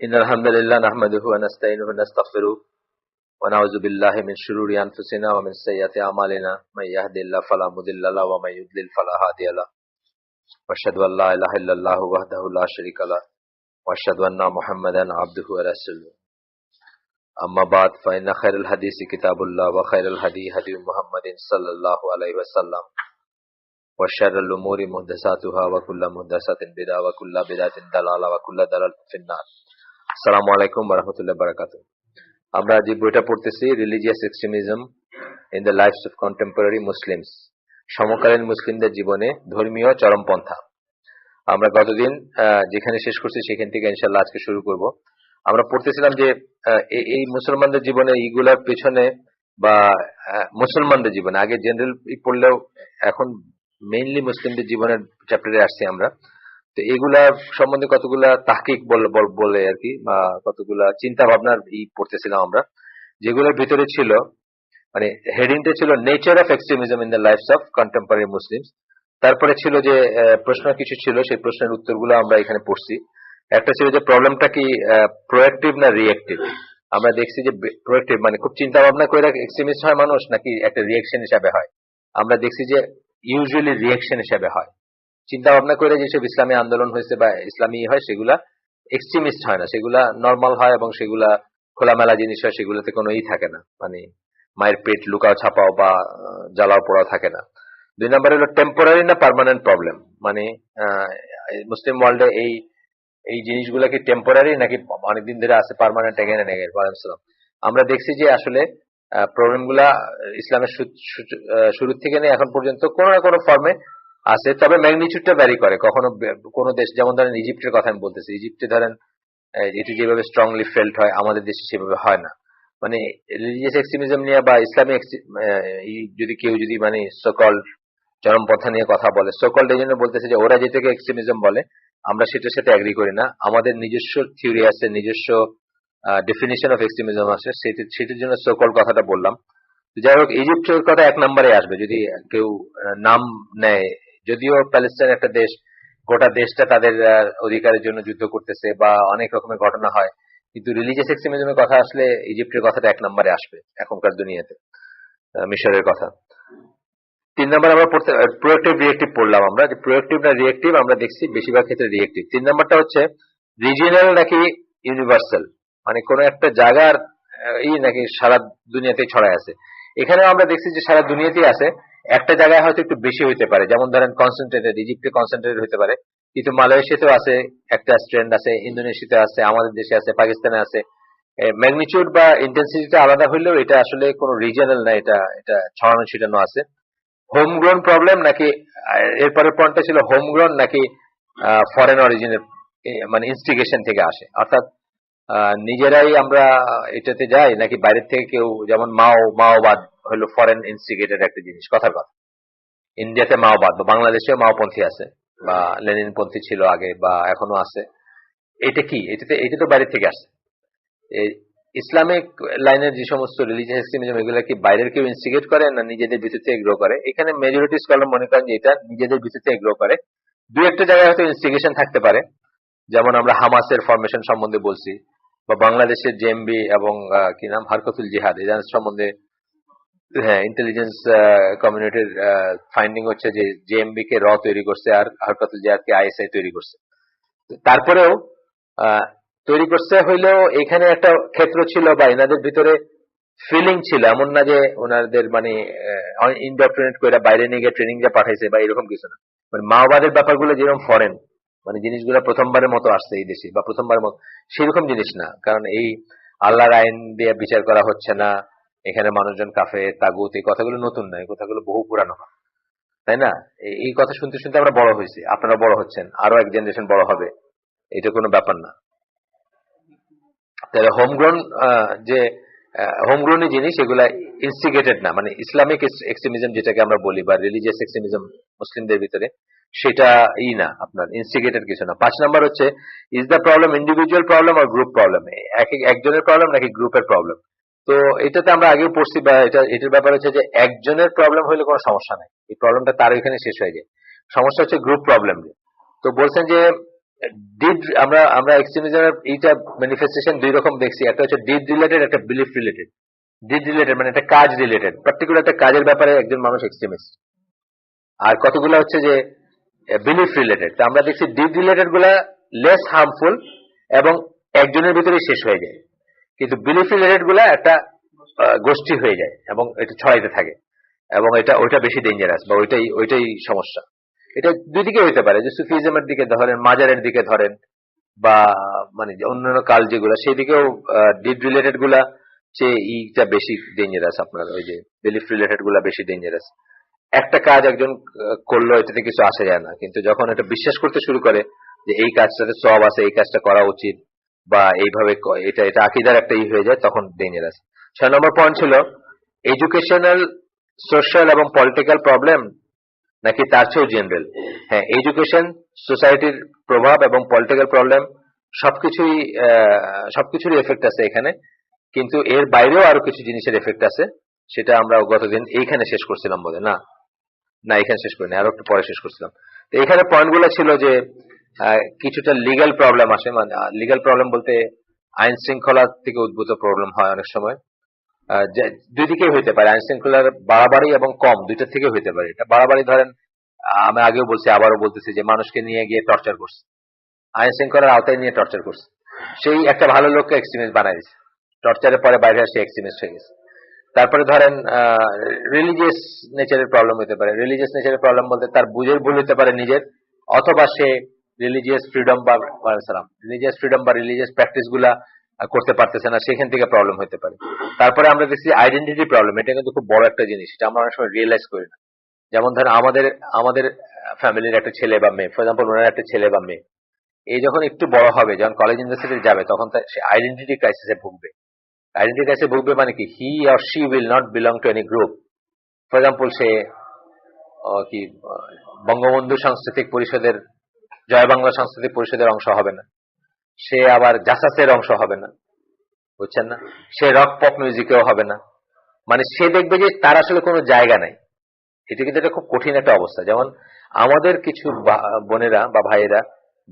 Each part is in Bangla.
إن الحمد لله نحمده ونستعينه ونستغفره ونعوذ بالله من شرور أنفسنا ومن سيئات أعمالنا من يهد الله فلا مضل له ومن يضلل فلا هادي له وأشهد أن لا إله إلا الله وحده لا شريك له وأشهد أن محمدا عبده ورسوله أما بعد فإن خير الحديث كتاب الله وخير الهدي هدي محمد صلى الله عليه وسلم وشر الأمور محدثاتها وكل محدثة بدعة وكل بدعة ضلالة وكل ضلالة في النار। আসসালামু আলাইকুম ওয়া রাহমাতুল্লাহি ওয়া বারাকাতুহু। আমরা যে বইটা পড়তেছি religious extremism in the lives of contemporary Muslims, সমকালীন মুসলিমদের জীবনে ধর্মীয় চরমপন্থা। আমরা গতদিন যেখানে শেষ করছি সেখান থেকে ইনশাআল্লাহ আজকে শুরু করব। আমরা পড়তেছিলাম যে এই মুসলমানদের জীবনে এইগুলোর পেছনে বা মুসলমানদের জীবনে আগে জেনারেল পড়লেও এখন মেইনলি মুসলিমদের জীবনের চ্যাপ্টারে আসছি আমরা। তো এগুলা সম্বন্ধে কতগুলা তাহকিক বলে আর কি, বা কতগুলা চিন্তা ভাবনার পড়তেছিলাম আমরা, যেগুলোর ভিতরে ছিল মানে হেডিংটা ছিল nature of extremism in the lives of contemporary Muslims. তারপরে ছিল যে প্রশ্ন কিছু ছিল, সেই প্রশ্নের উত্তরগুলো আমরা এখানে পড়ছি। একটা ছিল যে প্রবলেমটা কি প্রোঅ্যাক্টিভ না রিঅ্যাক্টিভ। আমরা দেখছি যে প্রোঅ্যাক্টিভ মানে খুব চিন্তা ভাবনা করে এক্সট্রিমিস্ট হয় মানুষ, নাকি একটা রিঅ্যাকশন হিসাবে হয়। আমরা দেখছি যে ইউজুয়ালি রিঅ্যাকশন হিসাবে হয়। চিন্তা ভাবনা করে যেসব ইসলামী আন্দোলন হয়েছে বা ইসলামী হয় সেগুলা এক্সট্রিমিস্ট হয় না, সেগুলা নর্মাল হয় এবং সেগুলা খোলামেলা জিনিস হয়, সেগুলোতে কোনো থাকে না, মানে মায়ের পেট লুকাও ছাপাও বা জ্বালাও পোড়াও থাকে না। 2 নম্বর হলো টেম্পোরারি না পার্মানেন্ট প্রবলেম, মানে মুসলিম ওয়ার্ল্ডে এই জিনিসগুলা কি টেম্পোরারি নাকি অনেকদিন ধরে আছে পার্মানেন্ট এগেন এন্ড এগেন। আমরা দেখছি যে আসলে প্রবলেম গুলা ইসলামের শুরু থেকে নিয়ে এখন পর্যন্ত কোনো না কোনো ফর্মে আছে, তবে ম্যাগনিটিউডটা ভ্যারি করে। কখনো কোনো দেশ, যেমন ধরেন ইজিপ্টের কথা আমি বলতেছি, ইজিপ্টে ধরেন এটি যেভাবে স্ট্রংলি ফেল্ট হয় আমাদের দেশে সেভাবে হয় না। মানে রিলিজিয়াস এক্সট্রিমিজম নিয়ে বা ইসলামিক যদি কেউ যদি মানে সোকল চরমপন্থা নিয়ে কথা বলে, সোকল এই জন্য বলতেছে যে ওরা যেটাকে এক্সট্রিমিজম বলে আমরা সেটার সাথে এগ্রি করি না, আমাদের নিজস্ব থিওরি আছে, নিজস্ব ডেফিনিশন অফ এক্সট্রিমিজম আছে, সেটার জন্য সোকল কথাটা বললাম। যাই হোক, ইজিপ্টের কথা 1 নম্বরে আসবে যদি কেউ নাম নেয়। যদিও প্যালেস্টাইন একটা দেশ, গোটা দেশটা তাদের অধিকারের জন্য যুদ্ধ করতেছে বা অনেক রকমের ঘটনা হয়, কিন্তু রিলিজিয়াস এক্সট্রিমিজমের কথা আসলে ইজিপ্টের কথাটা 1 নম্বরে আসবে এখনকার দুনিয়াতে, মিশরের কথা। 3 নম্বর আমরা প্রোঅ্যাক্টিভ রিঅ্যাক্টিভ পড়লাম। আমরা যে প্রোঅ্যাক্টিভ না রিঅ্যাক্টিভ আমরা দেখছি বেশিরভাগ ক্ষেত্রে রিঅ্যাক্টিভ। 3 নম্বরটা হচ্ছে রিজিওনাল নাকি ইউনিভার্সাল, মানে কোন একটা জায়গার নাকি সারা দুনিয়াতে ছড়ায় আছে। এখানে আমরা দেখছি যে সারা দুনিয়াতেই আছে, একটা জায়গায় হয়তো একটু বেশি হইতে পারে, যেমন ধরেন কনসেন্ট্রেটেড, ইজিপ্টে কনসেন্ট্রেটেড হইতে পারে, কিন্তু মালয়েশিয়াতেও আছে একটা স্ট্রেন্ড আছে, ইন্দোনেশিয়াতে আছে, আমাদের দেশে আছে, পাকিস্তানে আছে। ম্যাগনিটিউড বা ইন্টেন্সিটিটা আলাদা হইলেও এটা আসলে কোনো রিজিওনাল না, এটা ছড়ানো ছিটানো আছে। হোমগ্রোন প্রবলেম নাকি, এরপরে পয়েন্টটা ছিল হোমগ্রোন নাকি ফরেন অরিজিনের, মানে ইনস্টিগেশন থেকে আসে, অর্থাৎ নিজেরাই আমরা এটাতে যাই নাকি বাইরের থেকে কেউ, যেমন মাওবাদ হলো ফরেন ইনস্টিগেটেড একটা জিনিস, কথার কথা। ইন্ডিয়াতে মাওবাদ বা বাংলাদেশেও মাওপন্থী আছে বা লেনিনপন্থী ছিল আগে বা এখনো আছে। এটা কি, এটা তো বাইরের থেকে আসে। ইসলামিক লাইনের যে সমস্ত রিলিজিয়াস এক্সট্রিমিজম, এগুলো কি বাইরের কেউ ইনস্টিগেট করে না নিজেদের ভিতর থেকে গ্রো করে? এখানে মেজরিটি স্কলার মনে করেন যে এটা নিজেদের ভিতর থেকে গ্রো করে। 2-1টা জায়গায় হয়তো ইনস্টিগেশন থাকতে পারে, যেমন আমরা হামাসের ফরমেশন সম্বন্ধে বলছি, বা বাংলাদেশের জেএমবি এবং কি নাম হারকতুল জিহাদ এদের সম্বন্ধে। হ্যাঁ, ইন্টেলিজেন্স কমিউনিটির ফাইন্ডিং হচ্ছে যে জেএমবি কে তৈরি করছে আর হারকতুল জিহাদ কে আইএসআই তৈরি করছে। তারপরেও তৈরি করছে হইলেও এখানে একটা ক্ষেত্র ছিল বা এনাদের ভিতরে ফিলিং ছিল, এমন না যে ওনাদের মানে ইনডক্ট্রিনেট করে বাইরে নিয়ে গিয়ে ট্রেনিং যা পাঠাইছে বা এরকম কিছু না। মানে মাওবাদের ব্যাপারগুলো যেরকম ফরেন, মানে জিনিসগুলো প্রথমবারের মতো আসছে এই দেশে বা প্রথমবারের মতো, সেরকম জিনিস না। কারণ এই আল্লাহর আইন দিয়ে বিচার করা হচ্ছে না, এখানে মানুষজন কাফের তাগুত, এই কথাগুলো নতুন না, এই কথাগুলো বহু পুরানো, তাই না? এই কথা শুনতে শুনতে আমরা বড় হয়েছি, আপনারা বড় হচ্ছেন, আরো এক জেনারেশন বড় হবে, এটা কোনো ব্যাপার না। তাহলে হোমগ্রোন যে হোমগ্রোন জিনিস, এগুলা ইনস্টিগেটেড না, মানে ইসলামিক এক্সট্রিমিজম যেটাকে আমরা বলি বা রিলিজিয়াস এক্সট্রিমিজম মুসলিমদের ভিতরে, সেটা না আপনার ইনস্টিগেটেড কিছু না। 5 নম্বর হচ্ছে is the problem individual problem আর গ্রুপ প্রবলেম, একজনের প্রবলেম নাকি গ্রুপের প্রবলেম। তো এটাতে আমরা আগেও পড়ছি, বা এটার ব্যাপার হচ্ছে যে একজনের প্রবলেম হইলে কোনো সমস্যা নাই, এই প্রবলেমটা তার এখানে শেষ হয়ে যায়। সমস্যা হচ্ছে গ্রুপ প্রবলেম। তো বলছেন যে ডিড আমরা এক্সট্রিমিজমের এইটা ম্যানিফেস্টেশন দুই রকম দেখছি, একটা হচ্ছে ডিড রিলেটেড, একটা বিলিফ রিলেটেড। ডিড রিলেটেড মানে একটা কাজ রিলেটেড, পার্টিকুলার একটা কাজের ব্যাপারে একজন মানুষ এক্সট্রিমিস্ট, আর কতগুলো হচ্ছে যে বিলিফ রিলেটেড। তো আমরা দেখছি ডিড রিলেটেড গুলা লেস হার্মফুল এবং একজনের ভিতরেই শেষ হয়ে যায়, কিন্তু বিলিফ রিলেটেড গুলা একটা গোষ্ঠী হয়ে যায় এবং এটা ছড়াইতে থাকে, এবং ওইটা বেশি ডেঞ্জারাস বা ওইটাই সমস্যা। এটা দুই দিকে হইতে পারে, যে সুফিজমের দিকে ধরেন, মাজারের দিকে ধরেন, বা মানে অন্যান্য কাল যেগুলো সেই দিকেও ডিড রিলেটেড গুলা চেয়ে ইটা বেশি ডেঞ্জারাস, আপনার ওই যে বিলিফ রিলেটেড গুলা বেশি ডেঞ্জারাস। একটা কাজ একজন করলো, এটাতে কিছু আসা যায় না, কিন্তু যখন এটা বিশ্বাস করতে শুরু করে যে এই কাজটাতে সব আছে, এই কাজটা করা উচিত, বা এইভাবে এটা আকীদার একটা হয়ে যায়, তখন ডেঞ্জারাস। 6 নম্বর পয়েন্ট ছিল এডুকেশনাল, সোশ্যাল এবং পলিটিক্যাল প্রবলেম নাকি তার চেয়েও জেনারেল। হ্যাঁ, এডুকেশন, সোসাইটির প্রভাব এবং পলিটিক্যাল প্রবলেম সবকিছুরই এফেক্ট আছে এখানে, কিন্তু এর বাইরেও আরো কিছু জিনিসের এফেক্ট আছে, সেটা আমরা গতদিন এইখানে শেষ করছিলাম বলে না এখানে শেষ করিনি, আরো একটু পরে শেষ করছিলাম। তো এখানে পয়েন্টগুলো ছিল যে কিছুটা লিগ্যাল প্রবলেম আসে, মানে লিগ্যাল প্রবলেম বলতে আইন শৃঙ্খলা থেকে উদ্ভূত প্রবলেম হয় অনেক সময়, দুই দিকেই হইতে পারে। আইন শৃঙ্খলার বাড়াবাড়ি এবং কম দুইটা থেকে হইতে পারে। এটা বাড়াবাড়ি ধরেন, আমি আগেও বলছি, আবারও বলতেছি, যে মানুষকে নিয়ে গিয়ে টর্চার করছে, আইন শৃঙ্খলার আওতায় নিয়ে টর্চার করছে, সেই একটা ভালো লোককে এক্সট্রিমিস্ট বানাই দিচ্ছে, টর্চারের পরে বাইরে আসে এক্সট্রিমিস্ট হয়ে গেছে। তারপরে ধরেন রিলিজিয়াস নেচারের প্রবলেম হতে পারে। রিলিজিয়াস নেচারের প্রবলেম বলতে তার বুঝের ভুল হতে পারে নিজের, অথবা সে রিলিজিয়াস ফ্রিডম বা রিলিজিয়াস প্র্যাকটিস গুলা করতে পারতেছে না, সেখান থেকে প্রবলেম হতে পারে। তারপরে আমরা দেখছি আইডেন্টিটি প্রবলেম, এটা কিন্তু খুব বড় একটা জিনিস, এটা আমরা অনেক সময় রিয়েলাইজ করি না। যেমন ধরেন আমাদের ফ্যামিলির একটা ছেলে বা মেয়ে, ফর এক্সাম্পল ওনার একটা ছেলে বা মেয়ে, এই যখন একটু বড় হবে, যখন কলেজ ইউনিভার্সিটি যাবে, তখন সে আইডেন্টিটি ক্রাইসিসে ভুগবে। আইডেন্টিটি ক্রাইসিসে ভুগবে মানে কি, he or she will not belong to any group. For example say কি বঙ্গবন্ধু সাংস্কৃতিক পরিষদের, জয় বাংলা সাংস্কৃতিক পরিষদের অংশ হবে না, সে আবার জাসাসের অংশ হবে না, বুঝছেন না, সে রক পপ মিউজিকেও হবে না। মানে সে দেখবে যে তার আসলে কোনো জায়গা নাই। এটা কিন্তু একটা খুব কঠিন একটা অবস্থা। যেমন আমাদের কিছু বোনেরা বা ভাইয়েরা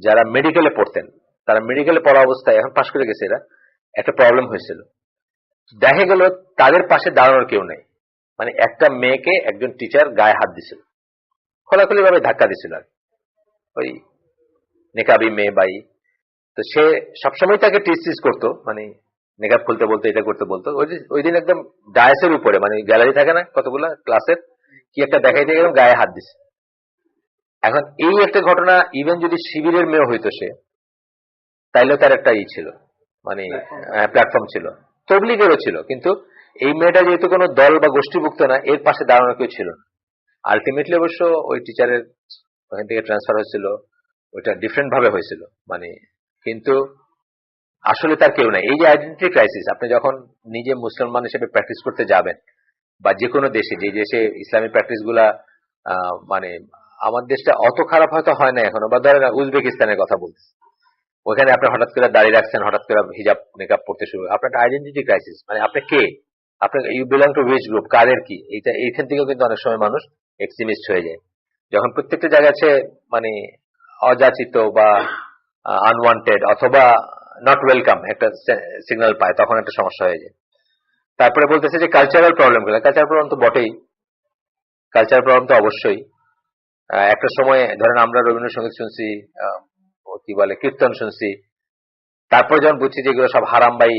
যারা মেডিকেলে পড়তেন, তারা মেডিকেলে পড়া অবস্থায়, এখন পাশ করে গেছে, এরা একটা প্রবলেম হয়েছিল, দেখা গেল তাদের পাশে দাঁড়ানোর কেউ নেই। মানে একটা মেয়েকে একজন টিচার গায়ে হাত দিছিল, খোলাখুলি ভাবে ধাক্কা দিছিল, আর ওই নেকাবি মেয়ে বাই। তো সে সবসময় তাকে টিস করতো, মানে নেকাব খুলতে বলতো, এটা করতে বলতো। ওই দিন একদম ডায়াসের উপরে, মানে গ্যালারি থাকে না কতগুলা ক্লাসের, কি একটা দেখাইতে গেলাম, গায়ে হাত দিছে। এখন এই একটা ঘটনা, ইভেন যদি শিবিরের মেয়ে হইতো সে, তাইলেও তার একটা ছিল, মানে প্ল্যাটফর্ম ছিল, তবলিগেরও ছিল, কিন্তু এই মেয়েটা যেহেতু কোনো দল বা গোষ্ঠীভুক্ত না, এর পাশে দাঁড়ানো কেউ ছিল না। আলটিমেটলি অবশ্য ওই টিচারের ওখান থেকে ট্রান্সফার হয়েছিল, ওইটা ডিফারেন্ট ভাবে হয়েছিল, মানে কিন্তু আসলে তার কেউ নাই। এই যে আইডেন্টিটি ক্রাইসিস, আপনি যখন নিজে মুসলমান হিসেবে প্র্যাকটিস করতে যাবেন, বা যে কোনো দেশে, যে দেশে ইসলামী প্র্যাকটিস গুলা, মানে আমার দেশটা অত খারাপ হয়তো হয় না এখনো, বা ধরেন উজবেকিস্তানের কথা বলতেছি, ওখানে আপনি হঠাৎ করে দাঁড়িয়ে রাখছেন, হঠাৎ করে হিজাব নিকাব পড়তে শুরু, আপনার একটা আইডেন্টিটি ক্রাইসিস, মানে আপনি কে, আপনি you belong to which group, কাদের কি, এইখান থেকেও কিন্তু অনেক সময় মানুষ এক্সট্রিমিস্ট হয়ে যায়। যখন প্রত্যেকটা জায়গায় আছে মানে অযাচিত বা আনওয়ান্টেড অথবা নট ওয়েলকাম একটা সিগন্যাল পায়, তখন একটা সমস্যা হয়ে যায়। তারপরে বলতেছে যে কালচারাল প্রবলেম গুলো, কালচারাল প্রবলেম তো বটেই, কালচারাল প্রবলেম তো অবশ্যই। একটা সময় ধরেন আমরা রবীন্দ্রসঙ্গীত শুনছি, কি বলে কীর্তন শুনছি, তারপর যখন বুঝছি যে এগুলো সব হারাম, ভাই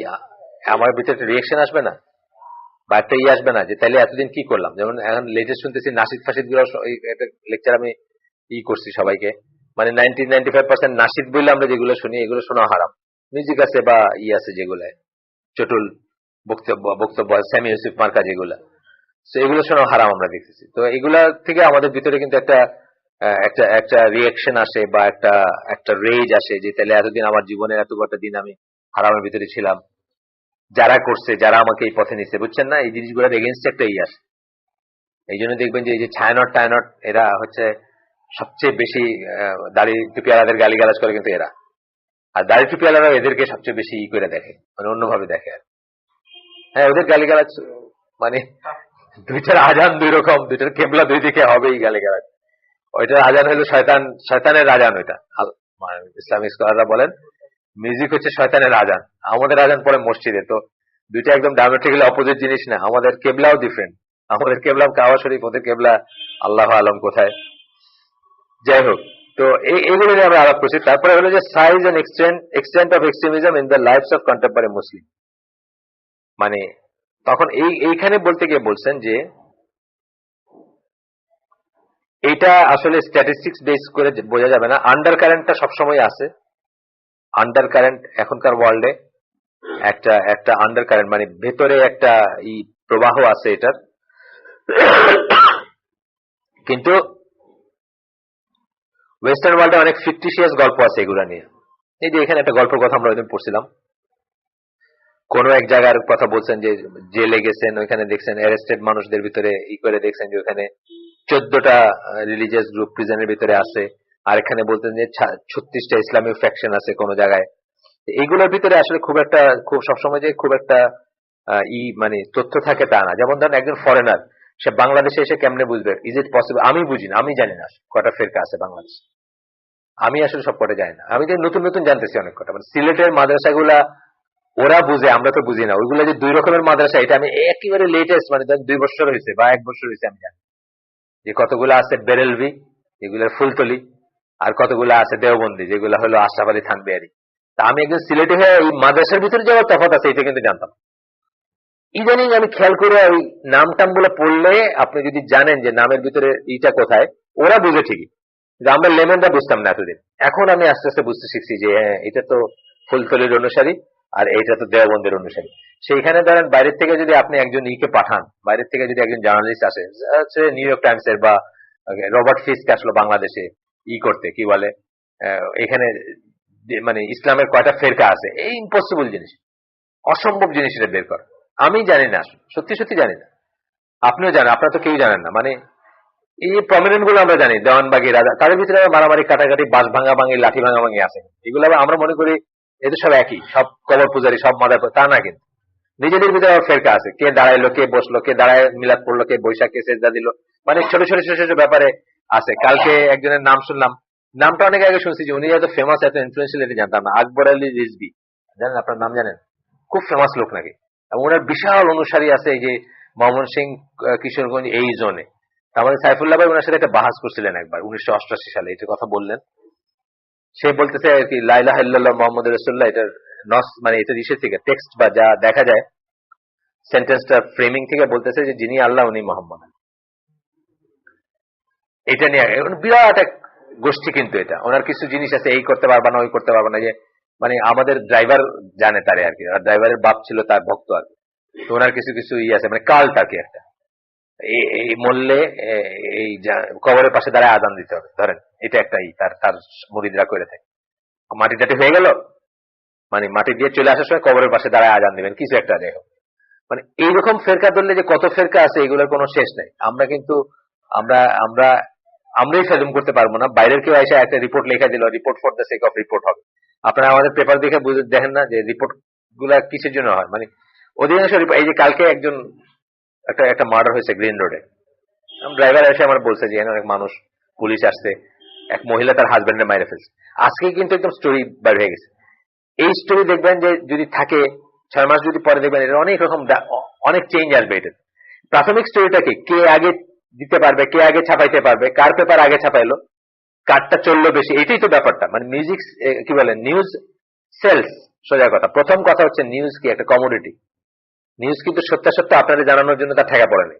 আমার ভিতরে একটা রিয়েকশন আসবে না, বা একটা আসবে না যে তাইলে এতদিন কি করলাম। যেমন এখন লেটেস্ট শুনতেছি নাসিদ ফাসিদ গুলো, একটা লেকচার আমি করছি সবাইকে, মানে 90-95% নাসিদ বললে আমরা যেগুলো শুনি, এগুলো শোনা হারাম। মিউজিক আছে বা আছে যেগুলো চটুল বক্তব্য স্যামি ইউসুফ মার্কা যেগুলা, তো এগুলো শোনা হারাম আমরা দেখতেছি। তো এগুলা থেকে আমাদের ভিতরে কিন্তু একটা রিয়েকশন আসে, বা একটা রেজ আসে, যে তাহলে এতদিন আমার জীবনের এত কটা দিন আমি হারামের ভিতরে ছিলাম, যারা করছে, যারা আমাকে এই পথে নিচ্ছে, বুঝছেন না, এই জিনিসগুলোর এগেনস্ট একটা আসে। এই জন্য দেখবেন যে এই যে ছায়ানট টায়ানট, এরা হচ্ছে সবচেয়ে বেশি দাড়ি টুপিওয়ালাদের গালিগালাজ করে কিন্তু এরা, আর দাড়ি টুপিওয়ালারা এদেরকে সবচেয়ে বেশি করে দেখে, মানে অন্যভাবে দেখে। আর হ্যাঁ, ওদের গালিগালাজ মানে দুইটার আজান দুই রকম, দুইটার কেবলা দুই দিকে হবেই গালিগালাজ। ওইটার আজান হলো শয়তানের আজান, ওইটা ইসলামিক স্কলাররা বলেন মিউজিক হচ্ছে শয়তানের আজান। আমাদের আজান পড়ে মসজিদে, তো দুইটা একদম ডায়ামেট্রিক্যালি অপোজিট জিনিস না। আমাদের কেবলাও ডিফারেন্ট, আমাদের কেবলা কাবা শরীফ, ওদের কেবলা আল্লাহ আলম কোথায়। যাই হোক, তো এইগুলো নিয়ে আমরা আলাপ করছি। তারপরে হলো যে size and extent of extremism in the lives of contemporary Muslim. মানে তখন এইখানে বলতে গিয়ে বলছেন যে এটা আসলে স্ট্যাটিস্টিক্স বেস করে বোঝা যাবে না, আন্ডার কারেন্টটা সবসময় আছে। আন্ডার কারেন্ট এখনকার ওয়ার্ল্ডে একটা আন্ডার কারেন্ট, মানে ভেতরে একটা প্রবাহ আছে এটার। কিন্তু ওয়েস্টার্ন ওয়ার্ল্ডে অনেক ফিকটিশিয়াস গল্প আছে এগুলা নিয়ে। এই যে এখানে একটা গল্পের কথা আমরা ওইদিন পড়ছিলাম, কোন এক জায়গার কথা বলছেন যে জেলে গেছেন, ওইখানে দেখছেন অ্যারেস্টেড মানুষদের ভিতরে করে দেখছেন যে ওখানে 14টা রিলিজিয়াস গ্রুপ প্রিজনের ভিতরে আছে। আর এখানে বলতেন যে 36টা ইসলামিক ফ্যাকশন আছে কোন জায়গায়। এইগুলোর ভিতরে আসলে খুব সবসময় যে খুব একটা মানে তথ্য থাকে তা না। যেমন ধরেন একজন ফরেনার, সে বাংলাদেশে এসে কেমনে বুঝবে? Is it possible? আমি বুঝি না, আমি জানি না কটা ফেরকা আছে বাংলাদেশ, আমি আসলে সব কটা জানি না। আমি যে নতুন নতুন জানতেছি অনেক কটা। মানে সিলেটের মাদ্রাসাগুলা ওরা বুঝে, আমরা তো বুঝি না। ওইগুলো যে 2 রকমের মাদ্রাসা, এটা আমি একেবারে লেটেস্ট, মানে 2 বছর হয়েছে বা 1 বছর হয়েছে আমি জানি যে কতগুলো আছে বেরেলভি, যেগুলোর ফুলতলি, আর কতগুলো আছে দেওবন্দি, যেগুলো হলো আশরাফ আলী থানবিয়ারি। তা আমি একজন সিলেটে হয়ে এই মাদ্রাসার ভিতরে যে তফাৎ আছে এটা কিন্তু জানতাম। ইদানিং আমি খেয়াল করে ওই নাম টাম গুলো পড়লে, আপনি যদি জানেন যে নামের ভিতরে ইটা কোথায়, ওরা বুঝে ঠিকই, যে আমরা লেমেনরা বুঝতাম না এতদিন। এখন আমি আস্তে আস্তে বুঝতে শিখছি যে হ্যাঁ, এটা তো ফুলতলির অনুসারী আর এইটা তো দেওবন্দের অনুসারী। সেইখানে ধরেন বাইরের থেকে যদি আপনি একজন পাঠান, বাইরের থেকে যদি একজন জার্নালিস্ট আসে, নিউ ইয়র্ক টাইমস এর বা রবার্ট ফিস্ক আসলো বাংলাদেশে করতে, কি বলে এখানে মানে ইসলামের কয়টা ফেরকা আছে, এই ইম্পসিবল জিনিস, অসম্ভব জিনিস এটা বের করা। আমি জানি না, সত্যি সত্যি জানি না। আপনিও জানেন, আপনারা তো কেউ জানেন না। মানে এই প্রমিনেন্ট গুলো আমরা জানি, দেওয়ানবাগি রাজা, তাদের ভিতরে মারামারি কাটাকাটি, বাস ভাঙা ভাঙি, লাঠি ভাঙা ভাঙি আছে। এগুলো আমরা মনে করি এদের সব একই, সব কবর পূজারী, সব মাদার, তা না। কিন্তু নিজেদের ভিতরে আবার ফেরকা আছে, কে দাঁড়াইলো, কে বসলো, কে দাঁড়ায় মিলাদ পড়লো, কে বৈশাখ, কে সেজদা দিল, মানে ছোট ছোট ছোট ছোট ব্যাপারে আছে। কালকে একজনের নাম শুনলাম, নামটা অনেক আগে শুনছি যে উনি এত ফেমাস, এত ইনফ্লুয়েন্সিয়াল, এটা জানতাম না। আকবর আলী রিজভী, জানেন? আপনার নাম জানেন? খুব ফেমাস লোক নাকি, এবং ওনার বিশাল অনুসারী আছে এই যে ময়মন সিং, কিশোরগঞ্জ, এই জোনে। আমাদের সাইফুল্লাহ ভাই ওনার সাথে একটা বাহাস করছিলেন একবার 1988 সালে, এটা কথা বললেন। সে বলতেছে আর কি লা ইলাহা ইল্লাল্লাহ মুহাম্মাদুর রাসূলুল্লাহ, এটার নস মানে এটা ইসের থেকে, টেক্সট বা যা দেখা যায় সেন্টেন্সটা ফ্রেমিং থেকে বলতেছে যে যিনি আল্লাহ উনি মোহাম্মদ। এটা নিয়ে বিরাট এক গোষ্ঠী। কিন্তু এটা ওনার কিছু জিনিস আছে, এই করতে পারবা না, ওই করতে পারবা না, যে মানে আমাদের ড্রাইভার জানে তারে আর কি, ড্রাইভারের বাপ ছিল তার ভক্ত আর কি। তো ওনার কিছু কিছু আছে, মানে কাল্ট আর কি একটা। এই মরলে এই কবরের পাশে দাঁড়ায় আজান দিতে হবে, ধরেন এটা একটা তার মুরিদরা করে থাকে। মাটি টাটি হয়ে গেল, মানে মাটি দিয়ে চলে আসার সময় কবরের পাশে দাঁড়ায় আজান দিবেন, কিছু একটা দেখো। মানে এইরকম ফেরকা ধরলে যে কত ফেরকা আছে, এগুলোর কোনো শেষ নাই। আমরা কিন্তু আমরা আমরা আমরাই ফেলুম করতে পারবো না। বাইরের কেউ এসে একটা রিপোর্ট লেখা দিল, report for the sake of report হবে। আপনারা আমাদের পেপার দেখে দেখেন না যে রিপোর্ট গুলা কিসের জন্য হয়। মানে অধিকাংশ এই যে কালকে একজন একটা মার্ডার হয়েছে গ্রিন রোডে, ড্রাইভার এসে আমার বলছে যে অনেক মানুষ, পুলিশ আসছে, এক মহিলা তার হাজবেন্ডে মাইরে ফেলছে। আজকে কিন্তু একদম স্টোরি বের হয়ে গেছে। এই স্টোরি দেখবেন যে যদি থাকে 6 মাস যদি পরে দেখবেন, এটা অনেক রকম অনেক চেঞ্জ আসবে। এটা প্রাথমিক স্টোরিটা কি, কে আগে দিতে পারবে, কে আগে ছাপাইতে পারবে, কার পেপার আগে ছাপাইলো, কারটা চললো বেশি, এটাই তো ব্যাপারটা। মানে মিউজিক কি বলে, নিউজ সেলস, সোজা কথা। প্রথম কথা হচ্ছে নিউজ কি একটা কমোডিটি। নিউজ কিন্তু সত্যাসত্য আপনাদের জানানোর জন্য তার ঠেকা পড়ে নেই।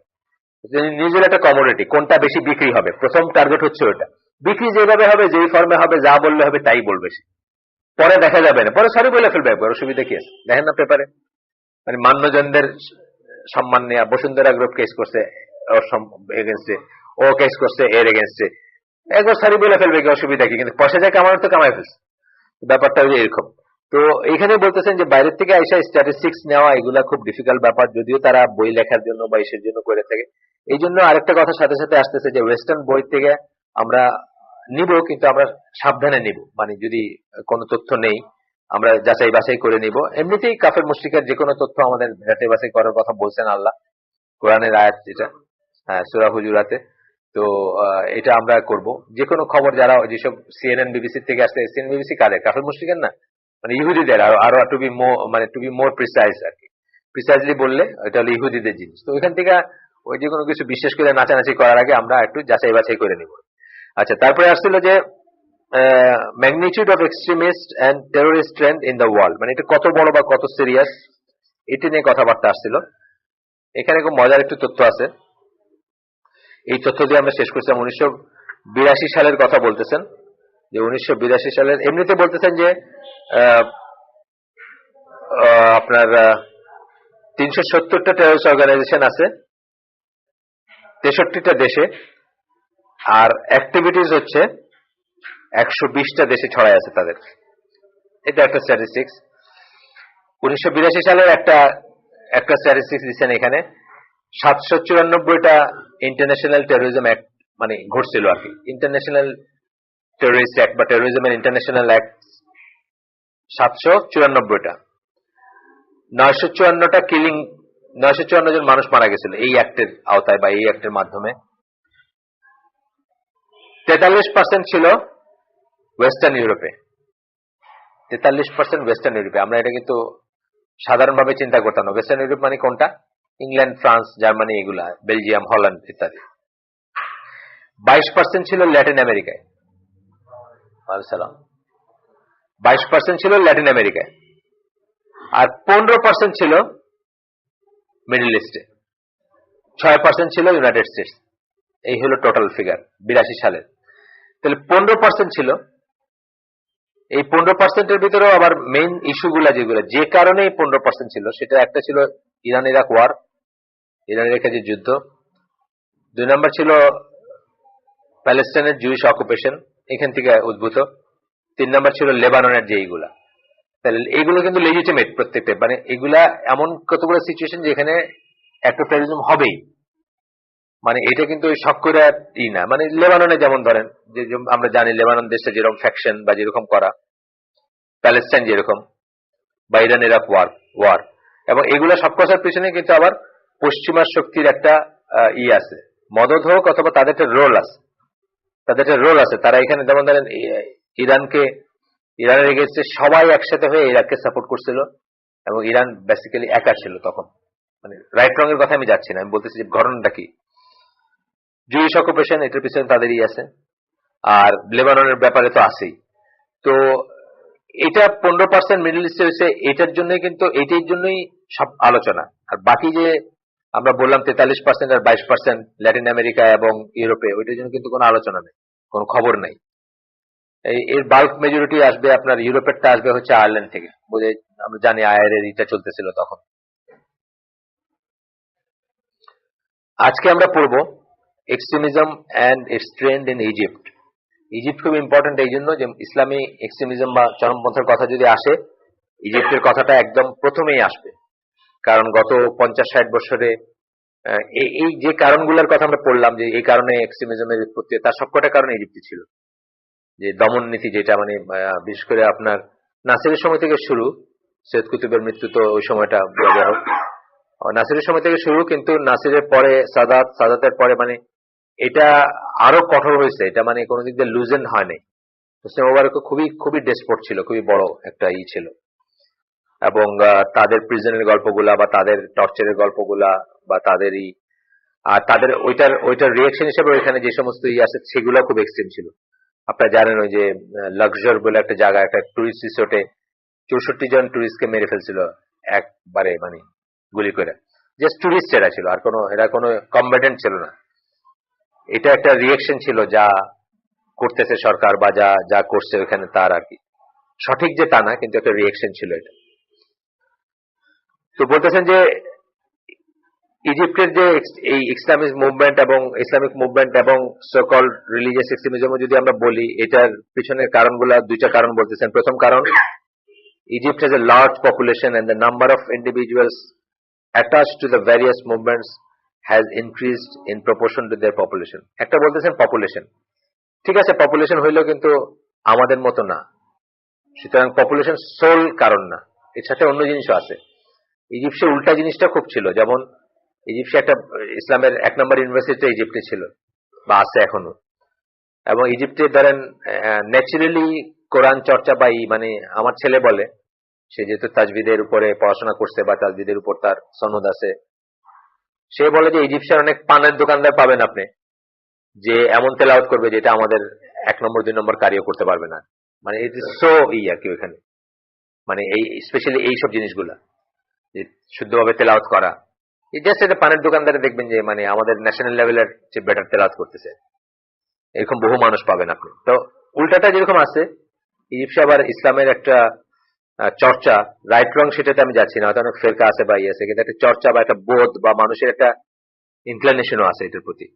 নিউজের একটা কমোডিটি, কোনটা বেশি বিক্রি হবে, প্রথম টার্গেট হচ্ছে ওটা। বিক্রি যেভাবে হবে, যেই ফর্মে হবে, যা বললে হবে তাই বলবে সে। পরে দেখা যাবে না, পরে সরি বলে ফেলবে একবার, অসুবিধা কি আছে? দেখেন না পেপারে, মানে মান্যজনদের সম্মান নিয়ে বসুন্ধরা গ্রুপ কেস করছে ওর এগেনস্টে, ও কেস করছে এর এগেনস্টে, একবার সরি বলে ফেলবে, কি অসুবিধা কি? কিন্তু পয়সা যা কামানোর তো কামাই ফেলছে। ব্যাপারটা এরকম। তো এখানে বলতেছেন যে বাইরের থেকে আইসা স্ট্যাটিস্টিক্স নেওয়া, এগুলা খুব ডিফিকাল্ট ব্যাপার, যদিও তারা বই লেখার জন্য বা ইসের জন্য করে থাকে। এই জন্য আরেকটা কথা সাথে সাথে আসতেছে যে ওয়েস্টার্ন বই থেকে আমরা নিব, কিন্তু আমরা সাবধানে নিব। মানে যদি কোনো তথ্য নেই, আমরা যাচাই বাছাই করে নিব। এমনিতেই কাফের মুশরিকের যে কোনো তথ্য আমাদের যাচাই বাছাই করার কথা বলছেন আল্লাহ কোরআনের আয়াত, যেটা হ্যাঁ সূরা হুজুরাতে। তো এটা আমরা করব। যে কোনো খবর যারা যেসব সিএনএন বিবিসি থেকে আসছে, সিএনএন বিবিসি কাদের, কাফের মুশরিকের না, মানে ইহুদিদের, আরো টু বি মোর প্রিসাইজ আর কি, প্রিসাইজলি বললে এটা হলো ইহুদিদের জিনিস। তো ওইখান থেকে ওই যে কোনো কিছু বিশেষ করে নাচানাচি করার আগে আমরা একটু যাচাই বাছাই করে নিব। আচ্ছা, তারপরে আসছিল যে magnitude of extremist and terrorist trend in the world, মানে এটা কত বড় বা কত সিরিয়াস, এটি নিয়ে কথাবার্তা আসছিল। এখানে খুব মজার একটু তথ্য আছে, এই তথ্য দিয়ে আমরা শেষ করছিলাম। 1982 সালের কথা বলতেছেন, যে 1982 সালের এমনিতে বলতেছেন যে আপনার 370টা টেররিস্ট অর্গানাইজেশন আছে 63টা দেশে, আর অ্যাক্টিভিটিস হচ্ছে 120টা দেশে ছড়ায় আছে তাদের। এটা একটা স্ট্যাটিস্টিক্স। 1982 সালের একটা স্ট্যাটিস্টিক্স দিচ্ছেন এখানে, 794টা ইন্টারন্যাশনাল টেরোরিজম অ্যাক্ট মানে ঘটছিল আর কি। ইন্টারন্যাশনাল টেরোরিস্ট অ্যাক্ট বা টেরোরিজমের ইন্টারন্যাশনাল অ্যাক্ট 794টা, 954টা কিলিং, 954 জন মানুষ মারা গেছিল এই অ্যাক্টের আওতায় বা এই অ্যাক্টের মাধ্যমে। 43% ছিল ওয়েস্টার্ন ইউরোপে, 43% ওয়েস্টার্ন ইউরোপে। আমরা এটা কিন্তু সাধারণভাবে চিন্তা করতাম না। ওয়েস্টার্ন ইউরোপ মানে কোনটা? ইংল্যান্ড, ফ্রান্স, জার্মানি, এগুলা, বেলজিয়াম, হল্যান্ড ইত্যাদি। 22% ছিল ল্যাটিন আমেরিকায়, 22% ছিল ল্যাটিন আমেরিকায়, আর 15% ছিল মিডল ইস্টে, 6% ছিল ইউনাইটেড স্টেটস। এই হলো টোটাল ফিগার 82 সালের। তাহলে 15% ছিল। এই 15%-এর ভিতরেও আবার মেইন ইস্যুগুলা যেগুলো, যে কারণে এই 15% ছিল, সেটা একটা ছিল ইরান ইরাক ওয়ার, ইরান ইরাকের যে যুদ্ধ। 2 নম্বর ছিল প্যালেস্টাইনের জুইশ অকুপেশন, এখান থেকে উদ্ভূত। 3 নম্বর ছিল লেবাননের যে এইগুলা। তাহলে এগুলো কিন্তু লেজিটিমেট প্রত্যেকটা, মানে এগুলা এমন কতগুলো সিচুয়েশন যেখানে একটা টেররিজম হবেই, মানে এটা কিন্তু শখ করে না। মানে লেবাননে যেমন ধরেন, যে আমরা জানি লেবানন দেশটা যেরকম ফ্যাকশন বা যেরকম করা, প্যালেস্টাইন যেরকম, বা ইরান ইরাক ওয়ার, এবং এগুলা সব কথার পিছনে কিন্তু আবার পশ্চিমা শক্তির একটা আছে, মদত হোক অথবা তাদের একটা রোল আছে। তারা এখানে যেমন ধরেন ইরানের এগেইনস্টে সবাই একসাথে হয়ে ইরাককে সাপোর্ট করছিল, এবং ইরান বেসিক্যালি একা ছিল তখন। মানে রাইট রং এর কথা আমি যাচ্ছি না, আমি বলতেছি যে ঘটনাটা কি। জুইশ অকুপেশন, এটার পিছনে তাদেরই আছে, আর লেবাননের ব্যাপারে তো আছেই। তো এটা 15% মিডল ইস্টে হয়েছে, এটার জন্য কিন্তু এটার জন্যই সব আলোচনা। আর বাকি যে আমরা বললাম 43% আর 22% ল্যাটিন আমেরিকা এবং ইউরোপে, ওইটার জন্য কিন্তু কোনো আলোচনা নেই, কোনো খবর নাই। এর বাল্ক মেজরিটি আসবে আপনার ইউরোপেরটা আসবে হচ্ছে আয়ারল্যান্ড থেকে, বুঝে আমরা জানি আয়ারের এটা চলতেছিল তখন। আজকে আমরা পড়ব extremism and it's trend in Egypt. Egypt খুব ইম্পর্টেন্ট এই জন্য যে ইসলামী এক্সট্রিমিজম বা চরমপন্থার কথা যদি আসে, ইজিপ্টের কথাটা একদম প্রথমেই আসবে। কারণ গত 50-60 বছরে এই যে কারণগুলোর কথা আমরা পড়লাম, যে এই কারণে এক্সট্রিমিজমের উৎপত্তি, তার সবকটা কারণে ইজিপ্টে ছিল। যে দমন নীতি, যেটা মানে বিশেষ করে আপনার নাসিরের সময় থেকে শুরু, সৈয়দ কুতুবের মৃত্যু তো ওই সময়টা বলা হোক, নাসিরের সময় থেকে শুরু, কিন্তু নাসিরের পরে সাদাতের পরে মানে এটা আরো কঠোর হয়েছে। এটা মানে কোনো দিক দিয়ে লুজেন হয় নাই। হোসনি মোবারক খুবই খুবই ডেসপোর্ট ছিল, খুবই বড় একটা ছিল, এবং তাদের প্রিজনের গল্পগুলা বা তাদের টর্চারের গল্পগুলা বা তাদেরই, আর তাদের ওইটার রিয়াকশন হিসেবে ওইখানে যে সমস্ত আছে সেগুলো খুব এক্সট্রিম ছিল। আপনারা জানেন ওই যে লাক্সার বলে একটা জায়গা, একটা টুরিস্ট রিসোর্টে 64 জন টুরিস্টকে মেরে ফেলছিল একবারে, মানে গুলি করে। জাস্ট টুরিস্ট এরা ছিল, আর এরা কোনো কম্ব্যাটেন্ট ছিল না। এটা একটা রিয়াকশন ছিল যা করতেছে সরকার বা যা করছে ওখানে তার আর কি, সঠিক যে তা না, কিন্তু একটা রিয়াকশন ছিল এটা। তো বলতেছেন যে ইজিপ্টের যে এই ইসলামিক মুভমেন্ট এবং ইসলামিক মুভমেন্ট এবং সোকল রিলিজিয়াস এক্সট্রিমিজম যদি আমরা বলি, এটার পিছনের কারণগুলা দুইটা কারণ বলতেছেন। প্রথম কারণ, Egypt has a large population and the number of individuals attached to the various movements has increased in proportion to their population. একটা বলতেছেন পপুলেশন, ঠিক আছে, পপুলেশন হইলেও কিন্তু আমাদের মতো না, সুতরাং পপুলেশন সোল কারণ না, এর সাথে অন্য জিনিসও আছে। ইজিপ্টে উল্টা জিনিসটা খুব ছিল, যেমন ইজিপ্টে একটা ইসলামের 1 নম্বর ইউনিভার্সিটি ইজিপ্টে ছিল, বা আছে এখনো। এবং ইজিপ্টে ধরেন ন্যাচারালি কোরআন চর্চা বা মানে আমার ছেলে বলে, সে যেহেতু তাজবিদের উপরে পড়াশোনা করছে বা তাজবিদের উপর তার সনদ আছে, সে বলে যে ইজিপশিয়ার অনেক পানের দোকানদার পাবেন আপনি, যে এমন তেলাওয়াত করবে যেটা আমাদের 1 নম্বর 2 নম্বর কারিও করতে পারবে না। মানে ইট ইজ সো আর কি ওইখানে, মানে এই স্পেশালি এইসব জিনিসগুলা যে শুদ্ধভাবে তেলাওয়াত করা, জাস্ট এটা পানের দোকানদারে দেখবেন যে মানে আমাদের ন্যাশনাল লেভেলের যে বেটার তেলাওয়াত করতেছে, এরকম বহু মানুষ পাবেন আপনি। তো উল্টাটা যেরকম আছে, ইজিপশে আবার ইসলামের একটা চর্চা, রাইট রং সেটাতে আমি যাচ্ছি না, হয়তো অনেক ফেরকা আছে বা আছে, কিন্তু একটা চর্চা বা একটা বোধ বা মানুষের একটা ইনক্লিনেশনও আছে এটার প্রতি।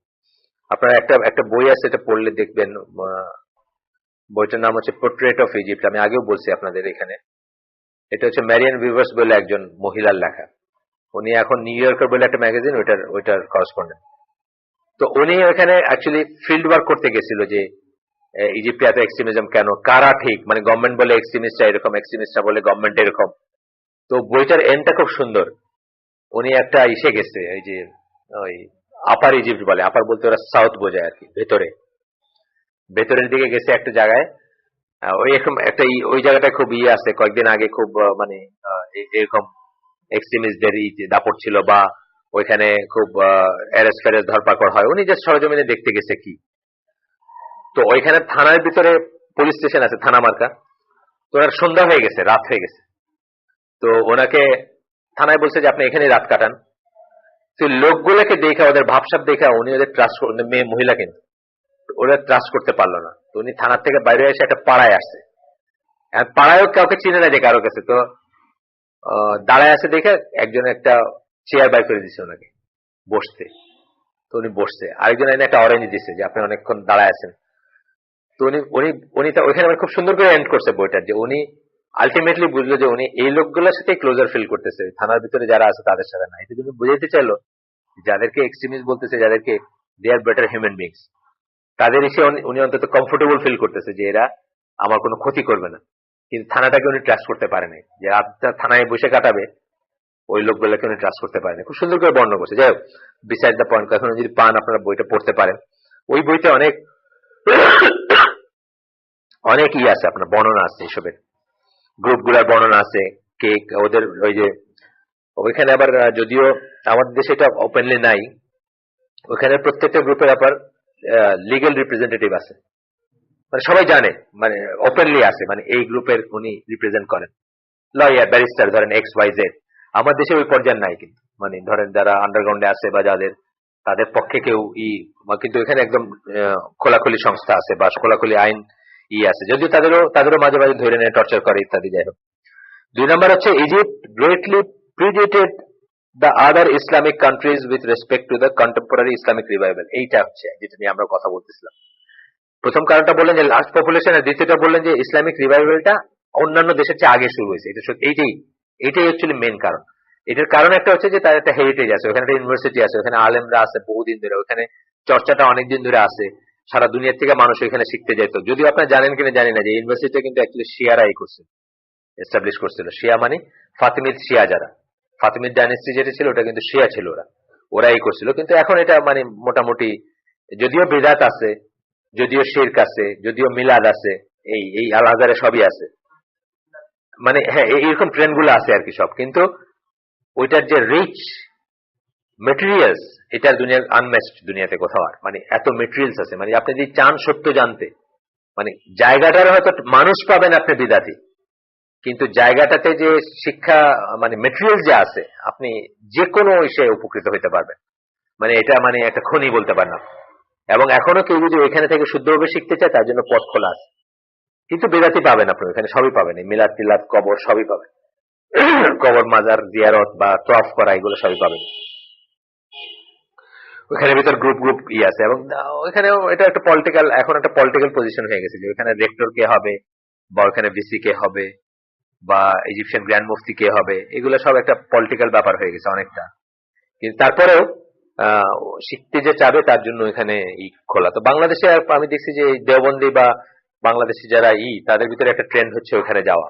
আপনারা একটা বই আছে, এটা পড়লে দেখবেন, বইটার নাম হচ্ছে পোর্ট্রেট অফ ইজিপ্ট। আমি আগেও বলছি আপনাদের এখানে, এটা হচ্ছে ম্যারিয়ান ভিভার্স বলে একজন মহিলার লেখা। উনি এখন নিউ ইয়র্কের বলে একটা ম্যাগাজিন, ওইটার করসপন্ডেন্ট। তো উনি ওখানে অ্যাকচুয়ালি ফিল্ড ওয়ার্ক করতে গেছিল যে ইজিপ্টে এত এক্সট্রিমিজম কেন, কারা ঠিক, মানে গভর্নমেন্ট বলে এক্সট্রিমিস্টরা এরকম, এক্সট্রিমিস্টরা বলে গভর্নমেন্ট এরকম। তো বইটার এন্ডটা খুব সুন্দর। উনি একটা ইসে গেছে, ওই যে ওই আপার ইজিপ্ট বলে, আপার বলতে ওরা সাউথ বোঝায় আর কি, ভেতরের দিকে গেছে একটা জায়গায়, ওই এরকম একটা ওই জায়গাটা খুব আছে, কয়েকদিন আগে খুব মানে এরকম এক্সট্রিমিস্টদের দাপট ছিল, বা ওইখানে খুব অ্যারেস্ট ফ্যারেস্ট ধরপাকড় হয়। উনি জাস্ট সরজমিনে দেখতে গেছে কি। তো ওইখানে থানার ভিতরে পুলিশ স্টেশন আছে, থানা মার্কা। তো ওনার সন্ধ্যা হয়ে গেছে, রাত হয়ে গেছে। তো ওনাকে থানায় বলছে যে আপনি এখানে রাত কাটান। তো লোকগুলোকে দেখা, ওদের ভাবসাব দেখা উনি ওদের ট্রাস্ট, মেয়ে মহিলা কিন্তু ওরা ট্রাস্ট করতে পারলো না। তো উনি থানার থেকে বাইরে এসে একটা পাড়ায় আসছে, পাড়ায়ও কাউকে চিনে না যে কারো কাছে। তো দাঁড়ায় আছে দেখে একজন একটা চেয়ার বাই করে দিচ্ছে ওনাকে বসতে। তো উনি বসছে, আরেকজন এনে একটা অরেঞ্জ দিচ্ছে যে আপনি অনেকক্ষণ দাঁড়ায় আছেন। তো উনি উনি উনি ওইখানে খুব সুন্দর করে এন্ড করছে বইটার, যে উনি আলটিমেটলি বুঝলো যে উনি এই লোকগুলোর সাথে ক্লোজার ফিল করতেছে, থানার ভিতরে যারা আছে তাদের সাথে না। এটা যদি বুঝাইতে চাইলো যাদেরকে এক্সট্রিমিস্ট বলতেছে, যাদেরকে দে আর বেটার হিউম্যান বিংস, তাদের এসে উনি অন্তত কমফোর্টেবল ফিল করতেছে যে এরা আমার কোনো ক্ষতি করবে না। কিন্তু থানাটাকে উনি ট্রাস্ট করতে পারেনি, যে রাতটা থানায় বসে কাটাবে, ওই লোকগুলোকে উনি ট্রাস্ট করতে পারেনি। খুব সুন্দর করে বর্ণনা করছে। যাই হোক, বিসাইড দ্য পয়েন্ট, এখন যদি পান আপনারা বইটা পড়তে পারেন, ওই বইতে অনেক অনেক আছে, আপনার বর্ণনা আছে, এইসবের গ্রুপগুলার বর্ণনা আছে, কে ওদের ওই যে ওইখানে আবার যদিও আমাদের দেশে এটা ওপেনলি নাই, ওইখানে প্রত্যেকটা গ্রুপের আবার লিগ্যাল রিপ্রেজেন্টেটিভ আছে, মানে সবাই জানে, মানে ওপেনলি আছে, মানে এই গ্রুপের উনি রিপ্রেজেন্ট করেন, লয়ার ব্যারিস্টার ধরেন এক্স ওয়াই জেড। আমার দেশে ওই পর্যায়ে নাই কিন্তু, মানে ধরেন যারা আন্ডারগ্রাউন্ডে আছে বা যাদের, তাদের পক্ষে কেউ কিন্তু এখানে একদম খোলাখুলি সংস্থা আছে বা খোলাখুলি আইন আছে, যদিও তাদেরও মাঝে মাঝে ধরে নেয়, টর্চার করে ইত্যাদি। যাই হোক, 2 নম্বর হচ্ছে Egypt greatly predated the other Islamic countries with respect to the contemporary Islamic revival. এইটা হচ্ছে যেটা নিয়ে আমরা কথা বলতেছিলাম। প্রথম কারণটা বললেন যে লার্জ পপুলেশন, আর দ্বিতীয়টা বললেন যে ইসলামিক রিভাইভালটা অন্যান্য দেশের চেয়ে আগে শুরু হয়েছে। এইটাই অ্যাকচুয়ালি মেইন কারণ। এটার কারণ একটা হচ্ছে যে তার একটা হেরিটেজ আছে, ওখানে একটা ইউনিভার্সিটি আছে, ওখানে আলেমরা আছে বহুদিন ধরে, ওখানে চর্চাটা অনেকদিন ধরে আছে, সারা দুনিয়া থেকে মানুষ এখানে শিখতে যেত। যদিও আপনারা জানেন কিনা জানি না যে ইউনিভার্সিটি কিন্তু অ্যাকচুয়ালি শিয়ারাই করছে, এস্টাবলিশ করছিল। শিয়া মানে ফাতিমিদ শিয়া, যারা ফাতিমিদ ডাইনেস্টি যেটা ছিল ওটা কিন্তু শিয়া ছিল, ওরাই করছিল। কিন্তু এখন এটা মানে মোটামুটি, যদিও বিদাত আছে, যদিও শিরক আছে, যদিও মিলাদ আছে, এই আল আজহারে সবই আছে, মানে হ্যাঁ এইরকম ট্রেন্ড গুলো আছে আর কি সব। কিন্তু ওইটার যে রিচ মেটেরিয়ালস, এটার দুনিয়ার আনম্যাচড, দুনিয়াতে কোথাও আর মানে এত মেটেরিয়ালস আছে, মানে আপনি যদি চান সত্য জানতে, মানে জায়গাটার হয়তো মানুষ পাবেন আপনি বিদাতি, কিন্তু জায়গাটাতে যে শিক্ষা মানে মেটেরিয়াল যে আছে, আপনি যে কোনো বিষয়ে উপকৃত হইতে পারবেন। মানে এটা মানে একটা খনি বলতে পারেন। এবং এখনো কেউ যদি ওইখানে থেকে শুদ্ধভাবে শিখতে চায়, তার জন্য পথ খোলা আছে। কিন্তু বেদাতি পাবেন আপনি ওইখানে, সবই পাবেন, মিলাদ টিলাদ কবর সবই পাবেন, কবর মাজার জিয়ারত বা তওয়াফ করা এগুলো সবই পাবেন। ওইখানে ভিতর গ্রুপ গ্রুপ আছে, এবং ওইখানে এটা একটা পলিটিক্যাল, এখন একটা পলিটিক্যাল পজিশন হয়ে গেছে যে ওইখানে রেক্টর কে হবে, বা ওইখানে ভিসি কে হবে, বা ইজিপশিয়ান গ্র্যান্ড মুফতি কে হবে, এগুলো সব একটা পলিটিক্যাল ব্যাপার হয়ে গেছে অনেকটা। কিন্তু তারপরেও শিখতে যে চাবে তার জন্য এখানে খোলা। তো বাংলাদেশে আমি দেখছি যে দেওবন্দি বা বাংলাদেশি যারা তাদের ভিতরে একটা ট্রেন্ড হচ্ছে ওখানে যাওয়া,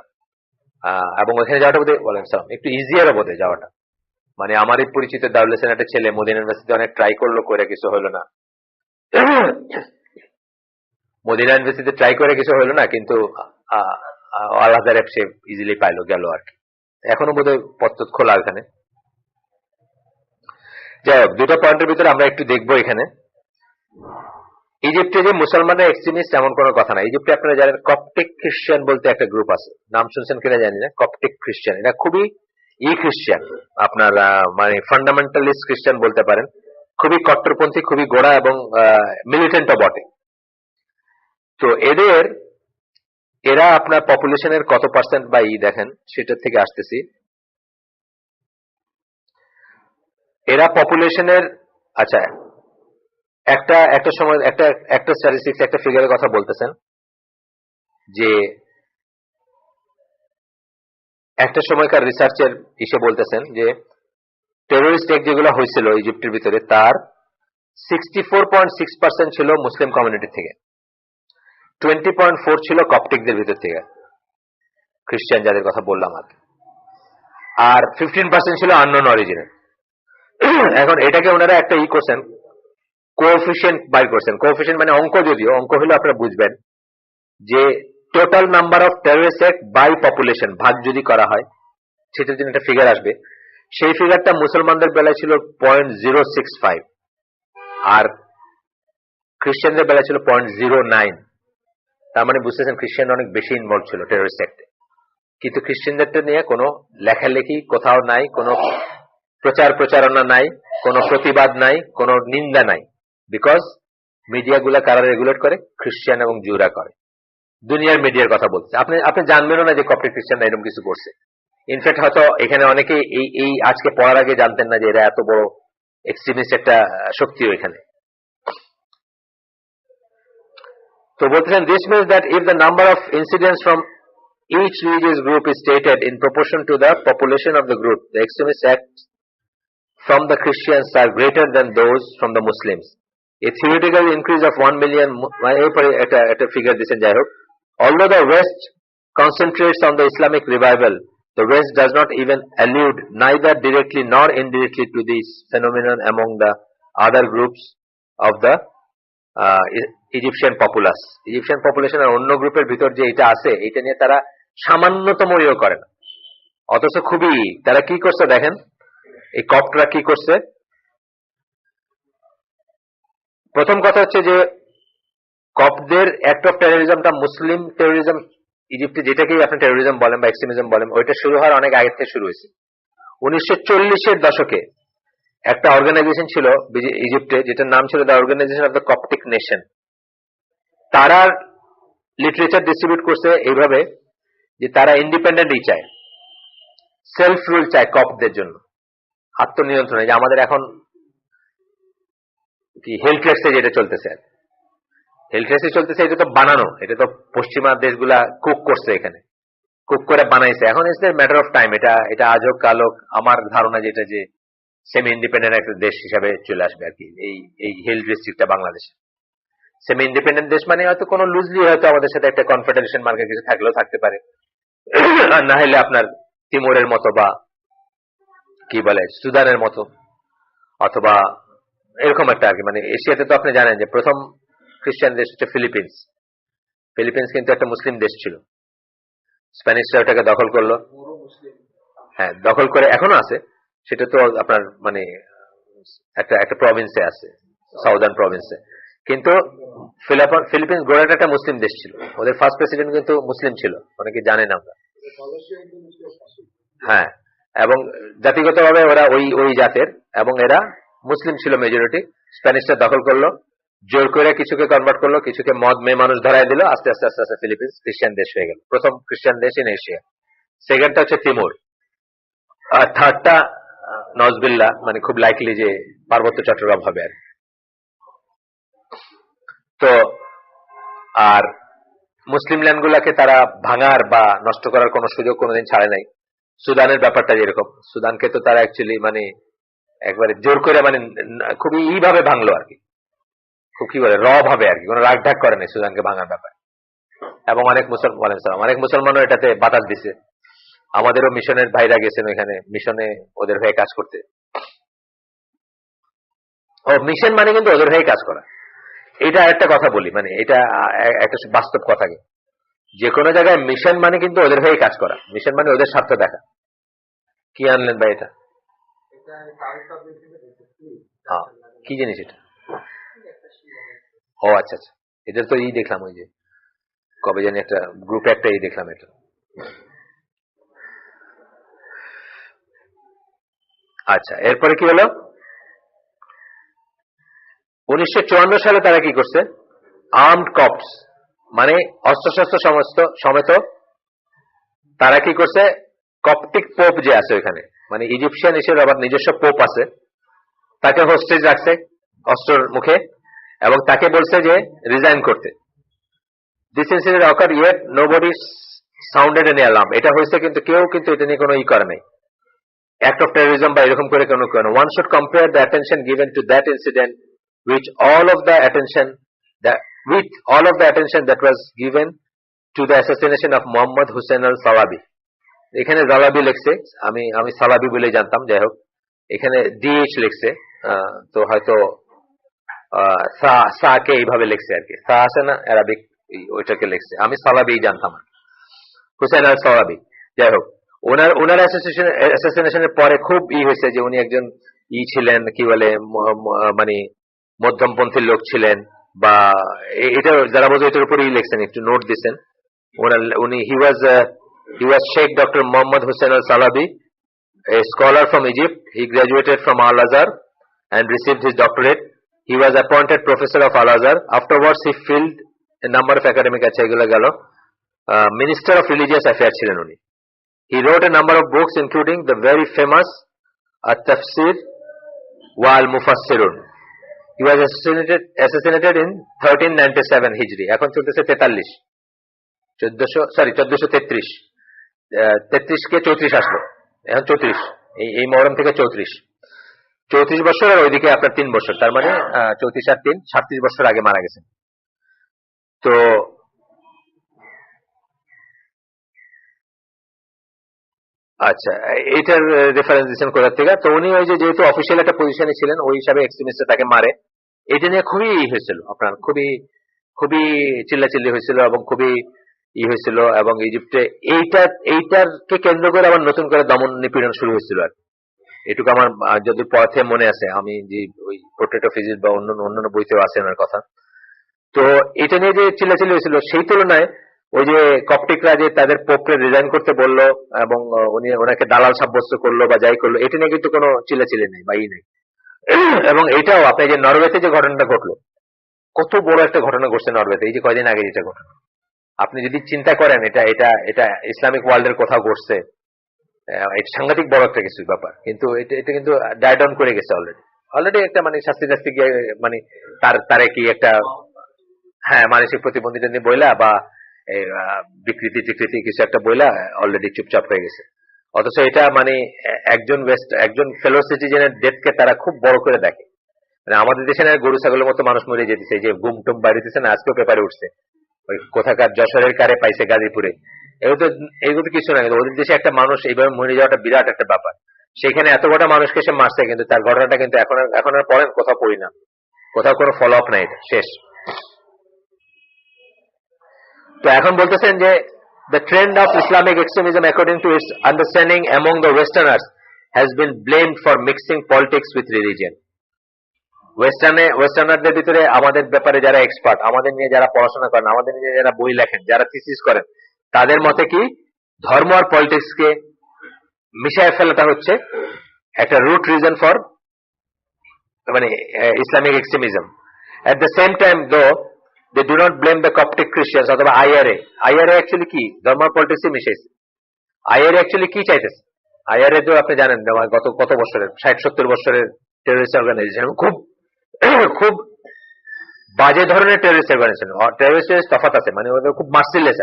এবং ওখানে যাওয়াটা বোধহয় বলেন একটু ইজিয়ারও বোধহয় যাওয়াটা। মানে আমারই পরিচিত দারুল হাসান একটা ছেলে মদিনা ইউনিভার্সিটি অনেক ট্রাই করলো, করে কিছু হলো না। মদিনা ইউনিভার্সিটিতে ট্রাই করে কিছু হলো না, কিন্তু আল আজহার সে ইজিলি পাইলো গেল আর কি। এখনো বোধহয় পত্র খোলা এখানে। যাই হোক, দুটো পয়েন্টের ভিতরে আমরা একটু দেখবো এখানে। ইজিপ্টে যে মুসলমানের এক্সট্রিমিস্ট এমন কোনো কথা না। ইজিপ্টে আপনারা জানেন কপটিক খ্রিস্টান বলতে একটা গ্রুপ আছে, নাম শুনছেন কিনা জানি না। কপটিক খ্রিস্টান, এটা খুবই খ্রিস্টান, আপনার মানে ফান্ডামেন্টালিস্ট খ্রিস্টান বলতে পারেন। খুবই কট্টরপন্থী, খুবই গোড়া এবং মিলিটেন্টও বটে। তো এরা আপনার পপুলেশনের কত পার্সেন্ট বা দেখেন সেটার থেকে আসতেছি। এরা পপুলেশনের, আচ্ছা একটা সময় একটা স্ট্যাটিস্টিক্স, একটা ফিগারের কথা বলতেছেন যে একটা সময়কার রিসার্চের ইসে বলতেছেন যে টেরোরিস্ট অ্যাক্ট যেগুলো হয়েছিল ইজিপ্টের ভিতরে, তার 64.6% ছিল মুসলিম কমিউনিটি থেকে, 20.4 ছিল কপটিকদের ভিতর থেকে, খ্রিস্টান যাদের কথা বললাম আর 15% ছিল আননোন অরিজিনের। এখন এটাকে ওনারা একটা করছেন, কোএফিশিয়েন্ট বাইর করছেন। কোএফিশিয়েন্ট মানে অঙ্ক, যদিও অঙ্ক হলে আপনারা বুঝবেন যে total number of terrorist act by population ভাগ যদি করা হয়, সেটার জন্য একটা ফিগার আসবে। সেই ফিগারটা মুসলমানদের বেলায় ছিল 0.065 আর খ্রিস্টানদের বেলায় ছিল 0.09। তার মানে বুঝতেছেন খ্রিস্টান অনেক বেশি ইনভলভ ছিল টেররিস্ট অ্যাক্টে। কিন্তু খ্রিস্টানদেরটা নিয়ে কোনো লেখালেখি কোথাও নাই, কোনো প্রচারণা নাই, কোনো প্রতিবাদ নাই, কোনো নিন্দা নাই। বিকজ মিডিয়াগুলা কারা রেগুলেট করে? খ্রিস্টান এবং জুরা করে। দুনিয়ার মিডিয়ার কথা বলছে। আপনি জানবেনও না যে কপটিক খ্রিস্টানরা এরকম কিছু করছে। ইনফ্যাক্ট হয়তো এখানে অনেকে এই আজকে পড়ার আগে জানতেন না যে এরা এত বড় এক্সট্রিমিস্ট একটা শক্তিও এখানে। তো বলতেছেন, this means that if the number of incidents from each religious group is stated in proportion to the population of the group, the extremist acts from the Christians are greater than those from the Muslims. A theoretical increase of 1 million একটা ফিগার দিচ্ছেন। যাই হোক, although the West concentrates on the Islamic revival, the West does not even allude neither directly nor indirectly to this phenomenon among the other groups of the Egyptian populace. Egyptian পপুলেশনের অন্য গ্রুপের ভিতর যে এটা আছে, এটা নিয়ে তারা সামান্যতম ইয়ে করে না। অথচ খুবই তারা কি করছে দেখেন, এই কপ্টরা কি করছে। প্রথম কথা হচ্ছে যে কপ্টদের অ্যাক্ট অফ টেরোরিজমটা মুসলিম টেরোরিজম, ইজিপ্টে যেটাকেই আপনি টেরোরিজম বলেন বা এক্সট্রিমিজম বলেন, ওইটা শুরু হওয়ার অনেক আগে থেকে শুরু হয়েছে। 1940-এর দশকে একটা অর্গানাইজেশন ছিল ইজিপ্টে, যেটার নাম ছিল the organization of the Coptic nation. তারা লিটারেচার ডিস্ট্রিবিউট করছে এইভাবে যে তারা ইন্ডিপেন্ডেন্টই চায়, সেলফ রুল চায় কপদের জন্য, আত্মনিয়ন্ত্রণ। যে আমাদের এখন কি হেলথ্রেক্সে যেটা চলতেছে, হেলথ্রেক্সে চলতেছে, এটা তো বানানো, এটা তো পশ্চিমা দেশগুলা কুক করছে, এখানে কুক করে বানাইছে। এখন it's a matter of time, এটা আজ হোক কাল হোক, আমার ধারণা যেটা যে সেমি ইন্ডিপেন্ডেন্ট একটা দেশ হিসাবে চলে আসবে আর কি এই হেলথ ডিস্ট্রিক্টটা বাংলাদেশে। সেমি ইন্ডিপেন্ডেন্ট দেশ মানে হয়তো কোনো লুজলি হয়তো আমাদের সাথে একটা কনফেডারেশন মার্কে কিছু থাকলেও থাকতে পারে, আর না হলে আপনার তিমুরের মতো বা কি বলে সুদানের মতো, অথবা এরকম একটা আর কি। মানে এশিয়াতে তো আপনি জানেন যে প্রথম খ্রিস্টান দেশ হচ্ছে ফিলিপিন্স। ফিলিপিন্স কিন্তু একটা মুসলিম দেশ ছিল, স্প্যানিশরা ওটাকে দখল করলো। হ্যাঁ, দখল করে এখনো আছে, সেটা তো আপনার মানে একটা প্রভিন্সে আছে, সাউদার্ন প্রভিন্সে। কিন্তু ফিলিপিন্স গোড়াটা একটা মুসলিম দেশ ছিল, ওদের ফার্স্ট প্রেসিডেন্ট কিন্তু মুসলিম ছিল, অনেকে জানেন আমরা। হ্যাঁ, এবং জাতিগতভাবে ওরা ওই জাতের, এবং এরা মুসলিম ছিল মেজরিটি। স্প্যানিশরা দখল করলো, জোর করে কিছুকে কনভার্ট করলো, কিছুকে মদ মেয়ে মানুষ ধরায় দিল, আস্তে আস্তে আস্তে আস্তে ফিলিপিন্স খ্রিস্টান দেশ হয়ে গেল, প্রথম খ্রিস্টান দেশ ইন এশিয়া। সেকেন্ডটা হচ্ছে তিমুর, আর থার্ডটা নজবিল্লা, মানে খুব লাইকলি যে পার্বত্য চট্টগ্রাম হবে আর। তো আর মুসলিম ল্যান্ডগুলাকে তারা ভাঙার বা নষ্ট করার কোন সুযোগ কোনোদিন ছাড়ে নাই। সুদানের ব্যাপারটা যেরকম, সুদানকে তো তারা অ্যাকচুয়ালি মানে একবারে জোর করে মানে খুবই ভাবে ভাঙলো আর কি, খুব কি বলে র ভাবে আর কি, কোনো রাগ ঢাক করে নাই সুদানকে ভাঙার ব্যাপারে। এবং অনেক মুসলমানও এটাতে বাতাস দিছে। আমাদেরও মিশনের ভাইরা গেছেন ওইখানে, মিশনে ওদের হয়ে কাজ করতে। ও মিশন মানে কিন্তু ওদের হয়ে কাজ করা, এটা একটা কথা বলি, মানে এটা একটা বাস্তব কথা, যে কোনো জায়গায় মিশন মানে কিন্তু ওদের হয়ে কাজ করা, মিশন মানে ওদের স্বার্থ দেখা। কি আনলেন ভাই এটা? কি জিনিস এটা? ও আচ্ছা আচ্ছা, এদের তো দেখলাম ওই যে কবে জানি একটা গ্রুপে একটা দেখলাম এটা। আচ্ছা, এরপরে কি হলো? 1954 সালে তারা কি করছে? আর্মড কপস মানে অস্ত্রশস্ত্র সমস্ত সমেত তারা কি করছে? কপটিক পোপ যে আছে ওইখানে, মানে ইজিপশিয়ান হিসেবে আবার নিজস্ব পোপ আছে, তাকে হোস্টেজ রাখছে অস্ত্রের মুখে এবং তাকে বলছে যে রিজাইন করতে। This incident ochre yet nobody sounded any alarm. এটা হয়েছে কিন্তু কেউ কিন্তু এটা নিয়ে কোনো করে নাই, অ্যাক্ট অফ টেররিজম বা এরকম করে কোনো কেন। One should compare the attention given to that incident which all of the attention that with all of the attention that was given to the assassination of Muhammad Hussein al-Salabi। এখানে জালাবি লিখছে, আমি সালাবি বলে জানতাম, যাই হোক এখানে ডিএইচ লিখছে, তো হয়তো সাকে এইভাবে লিখছে আর কি, সা আছে না আরবিক, ওইটাকে লিখছে, আমি সালাবি জানতাম, হুসেন আল সালাবি। যাই হোক, ওনার অ্যাসাসিনেশনের পরে খুব হয়েছে যে উনি একজন ছিলেন কি বলে, মানে মধ্যমপন্থীর লোক ছিলেন, বা এটা যারা বোঝে এটার উপরেই লিখছেন, একটু নোট দিচ্ছেন। উনি he was Sheikh doctor Mohammad Hossain al Salabi, a scholar from Egypt. He graduated from Al-Azhar and received his doctorate. He was appointed professor of Al-Azhar. Afterwards, he filled a number of academic minister of religious affairs ছিলেন উনি। He wrote a number of books including the very famous At-Tafsir wa Al-Mufassirun. He was assassinated in 1397 Hijri. এখন চলতেছে 1433 কে 34 আসলো, এখন 34, এই মহরম থেকে 34 বছর, আর ওইদিকে আপনার 3 বছর, তার মানে 34 আর 3 36 বছর আগে মারা গেছেন। তো আচ্ছা, এইটার রেফারেন্স দিচ্ছেন কোথা থেকে? তো উনি ওই যে যেহেতু অফিসিয়াল একটা পজিশনে ছিলেন, ওই হিসাবে এক্সট্রিমিস্ট তাকে মারে। এটা নিয়ে খুবই হয়েছিল, আপনার খুবই খুবই চিল্লাচিল্লি হয়েছিল এবং খুবই হয়েছিল, এবং ইজিপ্টে এইটারকে কেন্দ্র করে আবার নতুন করে দমন নিপীড়ন শুরু হয়েছিল। আর এটুকু আমার যদি পথে মনে আছে, আমি যে ওই পোর্ট্রেট অফ ইজিপ্ট বা অন্যান্য বইতেও আছে ওনার কথা। তো এটা নিয়ে যে চিল্লাচিল্লি হয়েছিল, সেই তুলনায় ওই যে কপটিকরা যে তাদের পোপকে রিজাইন করতে বললো এবং উনি ওনাকে দালাল সাব্যস্ত করলো বা যাই করলো, এটা নিয়ে কিন্তু কোনো চিল্লাচিল্লি নেই বা নেই। এবং এটাও আপনি যে নরওয়েতে যে ঘটনাটা ঘটলো, কত বড় একটা ঘটনা ঘটছে নরওয়েতে এই যে কয়দিন আগে যেটা ঘটনা, আপনি যদি চিন্তা করেন এটা এটা এটা ইসলামিক ওয়ার্ল্ডের কোথাও ঘটছে, এটা সাংঘাতিক বড় একটা কিছু ব্যাপার, কিন্তু এটা কিন্তু ডাই ডাউন করে গেছে অলরেডি একটা, মানে শাস্তি গিয়ে, মানে তারে কি একটা, হ্যাঁ, মানসিক প্রতিবন্ধিতা নিয়ে বইলা বা বিকৃতি টিকৃতি কিছু একটা বইলা অলরেডি চুপচাপ হয়ে গেছে। অথচ এটা মানে একজন ফেলো সিটিজেনের ডেথকে তারা খুব বড় করে দেখে। মানে আমাদের দেশে গরু ছাগলের মতো মানুষ মরে যেতেছে, যে গুম টুম বাড়িতেছে না, আজকেও পেপারে উঠছে, ওই কোথাকার যশোরের কারে পাইছে গাজীপুরে, এগুলো তো কিছু না, কিন্তু ওদের দেশে একটা মানুষ এইভাবে মরে যাওয়াটা বিরাট একটা ব্যাপার। সেখানে এত কটা মানুষকে সে মারছে, কিন্তু তার ঘটনাটা কিন্তু এখন আর পড়েন কোথাও পড়ি না, কোথাও কোনো ফলো আপ নাই, এটা শেষ। তো এখন বলতেছেন যে the trend of Islamic extremism according to its understanding among the Westerners has been blamed for mixing politics with religion. ওয়েস্টার্নারদের ভিতরে আমাদের ব্যাপারে যারা এক্সপার্ট, আমাদের নিয়ে যারা পড়াশোনা করেন, আমাদের নিয়ে যারা বই লেখেন, যারা থিসিস করেন, তাদের মতে কি ধর্ম আর পলিটিক্সকে মিশায় ফেলাটা হচ্ছে একটা রুট রিজন ফর মানে Islamic extremism. At the same time দো they do not blame the Coptic Christians অথবা IRA অ্যাকচুয়ালি কি ধর্ম পলিটিক্সে মিশাইছে। IRA অ্যাকচুয়ালি কি চাইতেছে? IRA তো আপনি জানেন গত কত বছরের 60-70 বছরের টেররিস্ট অর্গানাইজেশন, খুব খুব বাজে ধরনের টেররিস্ট অর্গানাইজেশন। টেররিস্টের তফাৎ আছে, মানে ওদের খুব মার্সিলেস।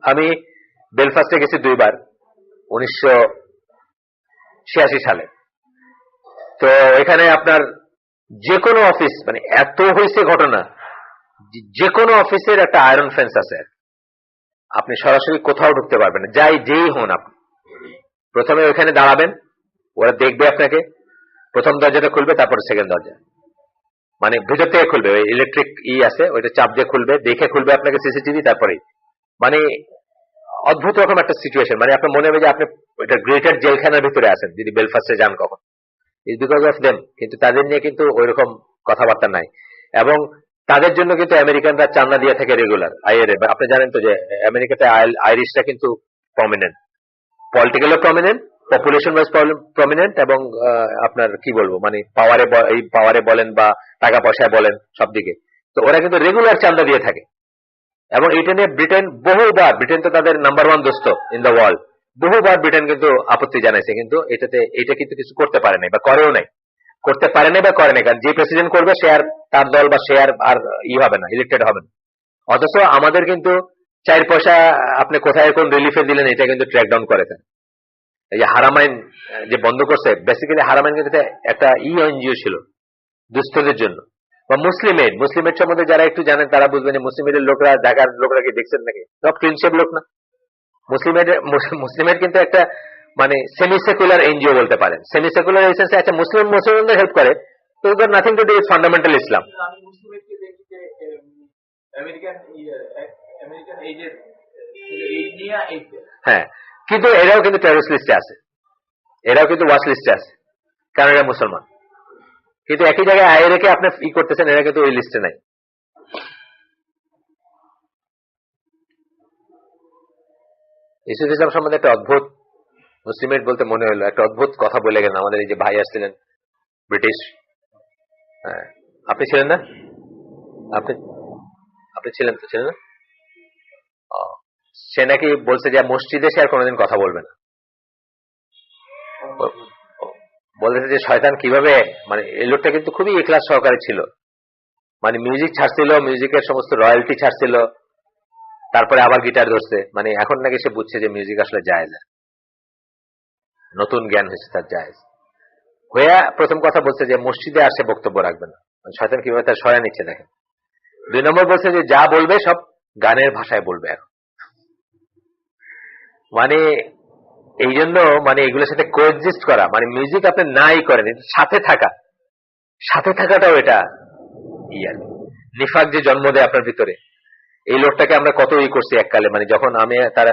আমি বেলফাস্টে গেছি 2 বার 1986 সালে। তো এখানে আপনার যে কোনো অফিস, মানে এত হয়েছে ঘটনা, যে কোনো অফিসের একটা আয়রন ফেন্স আছে, আপনি সরাসরি কোথাও ঢুকতে পারবেন না, যেই হন আপনি। প্রথমে ওইখানে দাঁড়াবেন, ওরা দেখবে আপনাকে, প্রথম দরজাটা খুলবে, তারপরে সেকেন্ড দরজা, মানে ভিতর থেকে খুলবে, ওই ইলেকট্রিক আছে ওইটা চাপ দিয়ে খুলবে, দেখে খুলবে আপনাকে সিসিটিভি, তারপরে মানে অদ্ভুত রকম একটা সিচুয়েশন। মানে আপনার মনে হবে যে আপনি এটা গ্রেটার জেলখানার ভিতরে আছেন যদি বেলফাস্টে যান কখন। Is because of them. কিন্তু তাদের নিয়ে কিন্তু ওইরকম কথাবার্তা নাই। এবং তাদের জন্য কিন্তু আমেরিকানরা চান্দা দিয়ে থাকে রেগুলার আইএরএ। আপনি জানেন তো যে আমেরিকাতে আইরিশরা কিন্তু প্রমিনেন্ট, পলিটিক্যালও প্রমিনেন্ট, পপুলেশন ওয়াইজ প্রমিনেন্ট, এবং আপনার কি বলবো মানে পাওয়ারে বলেন বা টাকা পয়সায় বলেন সব দিকে। তো ওরা কিন্তু রেগুলার চান্দা দিয়ে থাকে। এবং এটা নিয়ে ব্রিটেন বহুবার, ব্রিটেন তো তাদের নাম্বার 1 দোস্ত ইন দ্য ওয়ার্ল্ড, বহুবার ব্রিটেন কিন্তু আপত্তি জানাইছে, কিন্তু এটা কিন্তু কিছু করতে পারে নাই বা করেও নাই, করতে পারে নাই বা করে নাই। কারণ যে প্রেসিডেন্ট করবে সে আর তার দল বা সে আর হবে না, ইলেক্টেড হবে না। অথচ আমাদের কিন্তু 4 পয়সা আপনি কোথায় কোন রিলিফে দিলেন এটা কিন্তু ট্র্যাক ডাউন করে। এই যে হারামাইন যে বন্ধ করছে, বেসিক্যালি হারামাইন কিন্তু একটা এনজিও ছিল দুস্থদের জন্য। বা মুসলিমের সম্বন্ধে যারা একটু জানেন তারা বুঝবেন, মুসলিমের লোকরা, ঢাকার লোকরা কি দেখছেন নাকি? সব ক্লিনশেপ লোক না। মুসলিমের কিন্তু একটা মানে সেমি সেকুলার এনজিও বলতে পারেন। সেমি সেকুলার এই সেন্সে আচ্ছা মুসলিমদের হেল্প করে, তো got nothing to do with fundamental Islam. হ্যাঁ, কিন্তু এরাও কিন্তু টেররিস্ট লিস্টে আছে, এরাও কিন্তু ওয়াচ লিস্টে আছে, কারণ এরা মুসলমান। কিন্তু একই জায়গায় আইএরএকে আপনি করতেছেন, এরা কিন্তু ওই লিস্টে নাই। ইউসুফ ইসলাম সম্বন্ধে একটা অদ্ভুত, মুসলিমেট বলতে মনে হলো, একটা অদ্ভুত কথা বলে গেলেন। আমাদের এই যে ভাই আসছিলেন ব্রিটিশ, হ্যাঁ আপনি ছিলেন না? আপনি ছিলেন তো, ছিলেন না? সে নাকি বলছে যে মসজিদে সে আর কোনোদিন কথা বলবে না। বলতেছে যে শয়তান কিভাবে, মানে এই লোকটা কিন্তু খুবই ইখলাস সহকারে ছিল, মানে মিউজিক ছাড়ছিল, মিউজিকের সমস্ত রয়্যালটি ছাড়ছিল, তারপরে আবার গিটার ধরছে। মানে এখন নাকি সে বুঝছে যে মিউজিক আসলে জায়েজ, নতুন জ্ঞান হয়েছে তার জায়েজ হইয়া। প্রথম কথা বলছে যে মসজিদে আসে বক্তব্য রাখবে না, শয়তান কিভাবে তার সরা নিচ্ছে দেখেন। 2 নম্বর বলছে যে যা বলবে সব গানের ভাষায় বলবে এখন। মানে এই জন্য মানে এগুলোর সাথে কোএক্সিস্ট করা, মানে মিউজিক আপনি নাই করেন, সাথে থাকাটাও এটা ইয়ার নিফাক যে জন্ম দেয় আপনার ভিতরে। এই লোকটাকে আমরা কত করছি এককালে, মানে যখন আমি তার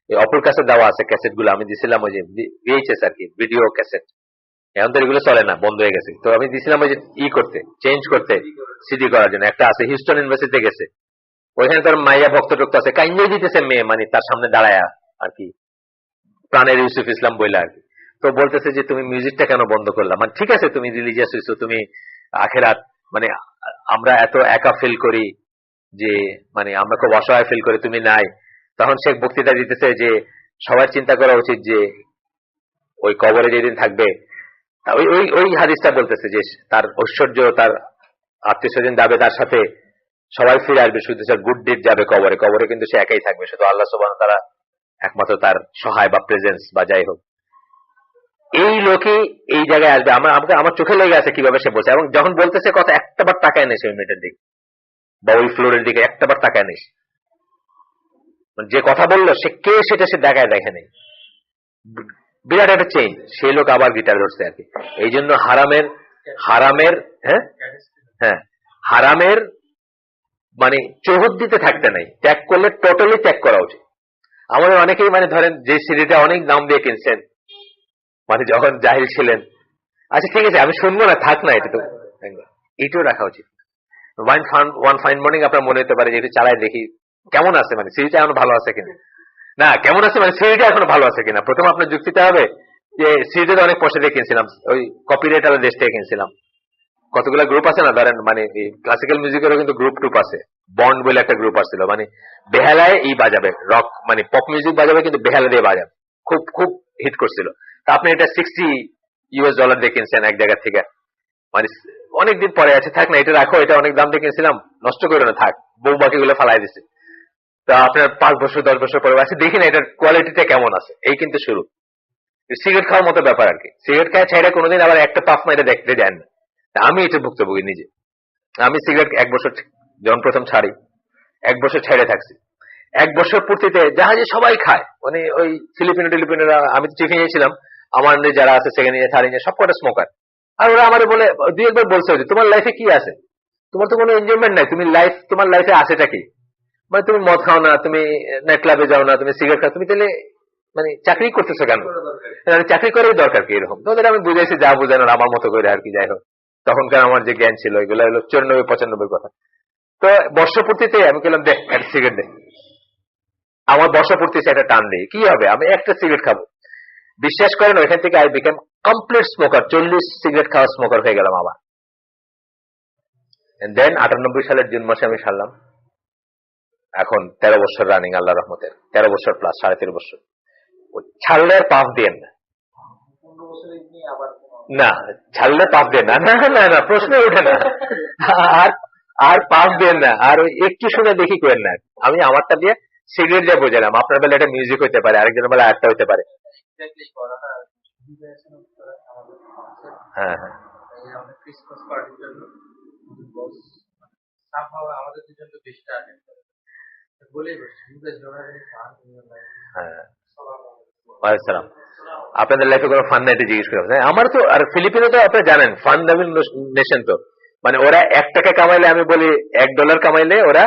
অপর কাছে দেওয়া আছে ক্যাসেট গুলো, আমি দিছিলাম ওই যে ভিএইচএস আর কি, ভিডিও ক্যাসেট। এখন তো এগুলো চলে না, বন্ধ হয়ে গেছে। তো আমি দিছিলাম ওই যে চেঞ্জ করতে, সিডি করার জন্য। একটা আছে হিউস্টন ইউনিভার্সিটিতে গেছে, ওইখানে তার মাইয়া ভক্ত টক্ত আছে, কাইন্দাই দিতেছে মেয়ে, মানে তার সামনে দাঁড়ায় আর কি, প্রাণের ইউসুফ ইসলাম বইলা আর কি। তো বলতেছে যে তুমি মিউজিকটা কেন বন্ধ করলা? মানে ঠিক আছে তুমি রিলিজিয়াস হইছো, তুমি আখেরাত, মানে আমরা এত একা ফিল করি যে, মানে আমরা খুব অসহায় ফিল করি, তুমি নাই। তখন সে বক্তৃতা দিতেছে যে সবার চিন্তা করা উচিত যে ওই কবরে যেদিন থাকবে, ওই হাদিসটা বলতেছে যে তার ঐশ্বর্য, তার আত্মীয় স্বজন যাবে তার সাথে, সবাই ফিরে আসবে, শুধু তার গুড ডিড যাবে কবরে। কবরে কিন্তু সে একাই থাকবে, শুধু আল্লাহ সুবহানাহু ওয়া তাআলা একমাত্র তার সহায় বা প্রেজেন্স বা যাই হোক। এই লোকে এই জায়গায় আসবে, আমার চোখে লেগে আছে কিভাবে সে বলছে। এবং যখন বলতেছে কথা, একটাবার তাকায় নেই ওই মেয়েটার দিকে বা ওই ফ্লোরের দিকে, একটাবার তাকায় নেই। যে কথা বললো সে কে সেটা সে দেখে নেই। বিরাট একটা চেঞ্জ। সেই লোক আবার গিটার ধরছে আর কি। এই জন্য হারামের হারামের মানে চৌহদ্দিতে থাকতে নাই, ত্যাগ করলে টোটালি ত্যাগ করা উচিত। আমাদের অনেকেই মানে ধরেন যে সিডিটা অনেক দাম দিয়ে কিনছেন, মানে যখন জাহিল ছিলেন, আচ্ছা ঠিক আছে আমি শুনবো না, থাক না, এটা তো এটাও রাখা উচিত। ওয়ান ফাইন মর্নিং আপনার মনে হতে পারে যে এটা চালায় দেখি কেমন আছে, মানে সিডিটা এখন ভালো আছে কিনা, না কেমন আছে মানে সিডিটা এখন ভালো আছে কিনা। প্রথম আপনার যুক্তিতে হবে যে সিডিটা অনেক পয়সা দিয়ে কিনছিলাম, ওই কপিরাইট আলাদা দেশ থেকে কিনছিলাম। কতগুলো গ্রুপ আছে না, ধরেন মানে ক্লাসিক্যাল মিউজিকেরও কিন্তু গ্রুপ আছে, বন্ড বলে একটা গ্রুপ আসছিল, মানে বেহালায় বাজাবে, রক মানে পপ মিউজিক বাজাবে, কিন্তু বেহালা দিয়ে বাজাবে, খুব খুব হিট করছিল। তা আপনি এটা $60 দিয়ে কিনছেন এক জায়গা থেকে, মানে অনেকদিন পরে আছে, থাক না এটা রাখো, এটা অনেক দাম দিয়ে কিনছিলাম, নষ্ট করে না, থাক, বউ বাকি গুলো ফালাই দিছে। তা আপনার 5 বছর 10 বছর পরে আছে, দেখি না এটার কোয়ালিটিটা কেমন আছে। এই কিন্তু শুরু সিগারেট খাওয়ার মতো ব্যাপার আর কি। সিগারেট খায় ছেড়ে কোনোদিন আবার একটা পাফ মাইরে দেখতে দেন না। আমি এটা ভুক্তভোগী নিজে। আমি সিগারেট 1 বছর যখন প্রথম ছাড়ি, 1 বছর ছেড়ে থাকছি। 1 বছর পূর্তিতে জাহাজে সবাই খায়, মানে ওই ফিলিপিনোরা, আমি তো চিঠি নিয়েছিলাম, আমার যারা আছে সেকেন্ড ইয়ার থার্ড ইয়ার সব কটা স্মোকার। আর ওরা আমার বলে 2 একবার বলছে যে তোমার লাইফে কি আছে, তোমার তো কোনো এনজয়মেন্ট নাই, তুমি তোমার লাইফে আছেটা কি? মানে তুমি মদ খাও না, তুমি নাইট ক্লাবে যাও না, তুমি সিগারেট খাও, তুমি তাহলে মানে চাকরি করতেছো কেন? চাকরি করার দরকার কি? এরকম তোদের আমি বুঝাইছি যা বুঝানোর আমার মতো করে আর কি। যাই হোক, তখনকার আমার যে জ্ঞান ছিল এগুলো হলো 94-95 কথা। তো বর্ষপূর্তিতে আমি বললাম দেখ একটা সিগারেট দে, আমার বর্ষপূর্তি একটা টান দিই, কি হবে আমি একটা সিগারেট খাবো। বিশ্বাস করেন ওইখান থেকে I became complete smoker, 40 cigarette খাওয়া স্মোকার হয়ে গেলাম আবার। দেন 98 সালের জুন মাসে আমি ছাড়লাম। এখন 13 বছর রানিং, আল্লাহ রহমতে 13 বছর প্লাস, 13.5 বছর। ছাড়লে আর পাপ দেন না, ছাড়লে পাপ দেন না, না না না, প্রশ্ন ওঠে না। আর পাপ দেন না, আর ওই একটু শুনে দেখি করেন না। আমি আমারটা দিয়ে সিগারেট দিয়ে বোঝালাম, আপনার বেলা এটা মিউজিক হইতে পারে, আরেকজনের বেলা আরেকটা হইতে পারে। হ্যাঁ হ্যাঁ, আপনাদের লাইফে কোনো ফান নাইটে জিজ্ঞেস করা? আমার তো, আর ফিলিপিনো তো আপনি জানেন ফান ডাবল নেশন। তো মানে ওরা 1 টাকা কামাইলে, আমি বলি $1 কামাইলে ওরা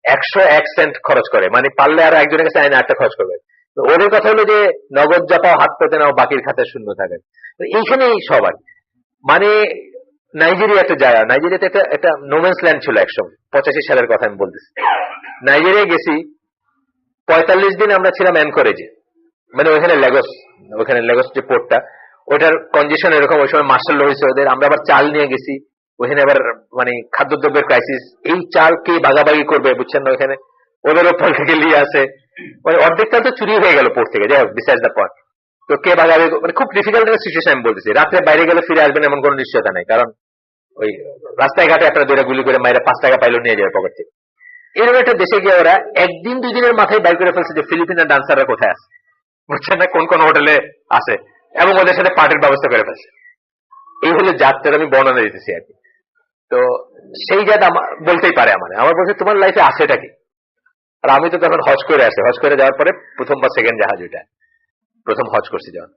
101 সেন্ট খরচ করে, মানে পারলে আর একজনের কাছে আইনে 8টা খরচ করবে। তো ওদের কথা হলো যে নগদ জাপাও হাত পেতে নাও, বাকির খাতে শূন্য থাকে। এইখানেই সবার মানে নাইজেরিয়া একটা জায়গা, নাইজেরিয়াতে একটা নোম্যান্স ল্যান্ড ছিল একসময়, 85 সালের কথা আমি বলতেছি। নাইজেরিয়া গেছি 45 দিন আমরা ছিলাম অ্যানকরেজে, মানে ওইখানে লেগোস যে পোর্টটা, ওটার কন্ডিশন এরকম। ওই সময় মার্শাল ল হয়েছে ওদের। আমরা আবার চাল নিয়ে গেছি ওইখানে, আবার মানে খাদ্যদ্রব্যের ক্রাইসিস, এই চাল কে ভাগাভাগি করবে বুঝছেন না, ওইখানে ওদের ওপর থেকে নিয়ে আসে, মানে অর্ধেকটা তো চুরি হয়ে গেল পোর্ট থেকে। যাই হোক, বিসাইড দ্য পয়েন্ট, তো কে ভাগাভাগি, মানে খুব ডিফিকাল্ট একটা সিচুয়েশন আমি বলতেছি। রাত্রে বাইরে গেলে ফিরে আসবেন এমন কোনো নিশ্চয়তা নাই, কারণ ওই রাস্তায় ঘাটে একটা দূরে গুলি করে মাইরা 5 টাকা পাইলেও নিয়ে যাবে পকেট থেকে। এরকম একটা দেশে গিয়ে ওরা 1 দিন 2 দিনের মাথায় বাইর করে ফেলছে যে ফিলিপিনের ডান্সাররা কোথায় আছে, বুঝছেন না, কোন কোন হোটেলে আছে, এবং ওদের সাথে পার্টির ব্যবস্থা করে ফেলছে। এই হলো জাতটার আমি বর্ণনা দিতেছি আর কি। তো সেই জাত বলতেই পারে আমার বলছে তোমার লাইফে আছেটা কি? আর আমি তো তখন হজ করে আসি, হজ করে যাওয়ার পরে প্রথম বা সেকেন্ড জাহাজ, ওইটা প্রথম হজ করছি যখন।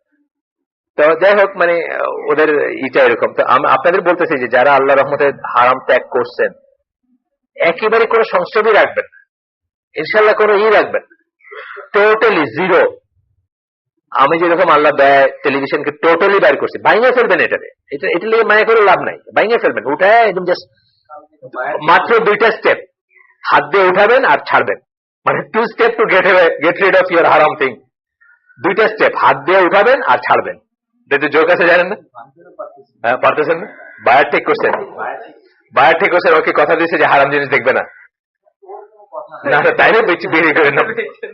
তো যাই হোক, মানে ওদের ইটা এরকম। তো আপনাদের বলতেছি যে যারা আল্লাহ রহমতে হারাম ত্যাগ করছেন, একেবারে কোনো সংস্রবই রাখবেন, ইনশাল্লাহ কোনো রাখবেন, টোটালি জিরো। আমি যেরকম আল্লাহ দেয় টেলিভিশনকে টোটালি বাইর করছি, ভাঙিয়ে ফেলবেন এটাতে, এটা লিগে মায়া করে লাভ নাই, ভাঙিয়ে ফেলবেন, উঠায় একদম জাস্ট মাত্র 2টা স্টেপ, হাত দিয়ে উঠাবেন আর ছাড়বেন, মানে 2 step to get rid of your হারাম থিং। 2টা স্টেপ, হাত দিয়ে উঠাবেন আর ছাড়বেন। এটা জোক আছে জানেন না? হ্যাঁ, পারতেছেন না? বায়ার ঠিক করছেন, ওকে কথা দিয়েছে যে হারাম জিনিস দেখবে না। না তাইলে বেশি বেশি করেন না,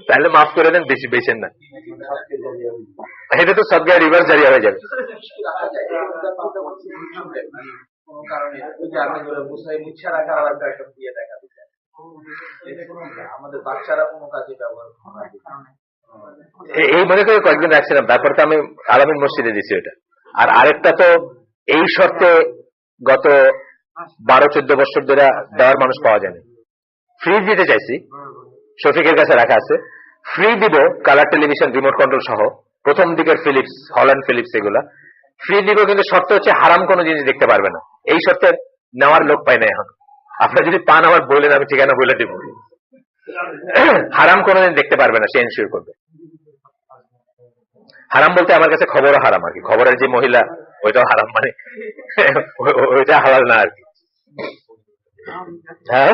তাহলে মাফ করে দেন, বেশি বেছেন না, এটা তো সব জায়গায় রিভার্স জারিয়া হয়ে যাবে। এই মনে করে কয়েকদিন রাখছিলাম, তারপর তো আমি আলামিন মসজিদে দিছি ওটা। আর আরেকটা তো এই শর্তে গত 12-14 বছর ধরে দেওয়ার মানুষ পাওয়া যায়নি। ফ্রিজ দিতে চাইছি, শফিকের কাছে রাখা আছে, ফ্রি দিব, কালার টেলিভিশন রিমোট কন্ট্রোল সহ, প্রথম দিকের ফিলিপস, হল্যান্ড ফিলিপস, এগুলা ফ্রি দিব, কিন্তু শর্ত হচ্ছে হারাম কোনো জিনিস দেখতে পারবে না। এই শর্তে নেওয়ার লোক পাই না এখন। আপনারা যদি পান আমার বললেন, আমি ঠিকানা বলে দিব। হারাম কোনোদিন দেখতে পারবে না, সে এনশিওর করবে। হারাম বলতে আমার কাছে খবরও হারাম আর কি, খবরের যে মহিলা ওইটাও হারাম, মানে ওইটা হালাল না আর কি। হ্যাঁ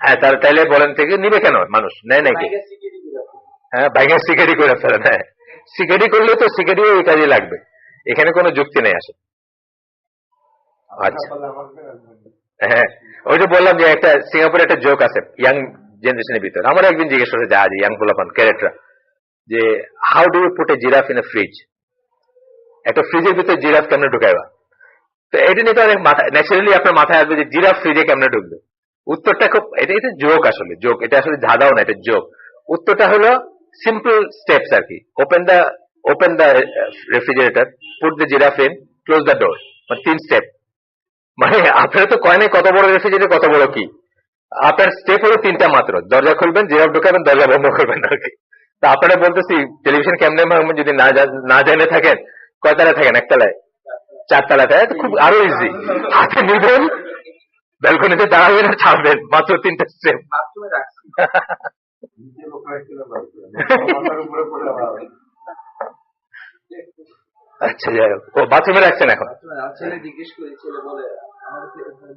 হ্যাঁ, তাহলে বলেন থেকে নিবে কেন, মানুষ নেয় নাকি? হ্যাঁ, বাইরে সিগারেট করে ফেলেন। হ্যাঁ, সিগারেট করলে তো সিগারেট ওই কাজে লাগবে, এখানে কোনো যুক্তি নেই আসে। আচ্ছা, হ্যাঁ, ওই যে বললাম যে একটা সিঙ্গাপুরে একটা জোক আছে ইয়াং জেনারেশনের ভিতরে। আমার একদিন জিজ্ঞেস করছে আজ ইয়াং পোলাপান ক্যারেক্টার, যে how do you put a giraffe in a fridge, একটা ফ্রিজের ভিতরে জিরাফ কেমনে ঢুকাইবা? তো এটা নিয়ে তো অনেক ন্যাচারালি আপনার মাথায় আসবে যে জিরাফ ফ্রিজে কেমনে ঢুকবে। উত্তরটা খুব, এটা জোক, আসলে জোক, এটা আসলে ধাঁধাও না, এটা জোক। উত্তরটা হলো সিম্পল স্টেপস আর কি। Open the refrigerator, put the giraffe in, close the door, মানে 3 স্টেপ। মানে আপনারা তো কয় নাই কত বড় রেফ্রিজারেটর, কত বড় কি, আপনার স্টেপ হলো 3টা মাত্র, দরজা খুলবেন, জিরাফ ঢুকাবেন, দরজা বন্ধ করবেন আর কি। তা আপনারা বলতেছি টেলিভিশন কেমনে ভাঙবেন যদি না জেনে থাকেন, কয়তলায় থাকেন? 1 তলায়, 4 তলায় থাকে, খুব আরো ইজি। হাতে নিবেন, ব্যালকনিতে দাঁড়াবেন আর ছাড়বেন, মাত্র 3টা স্টেপ। আচ্ছা যাই হোক, ও বাথরুমে রাখছেন এখন। ছেলে জিজ্ঞেস করি, ছেলে বলে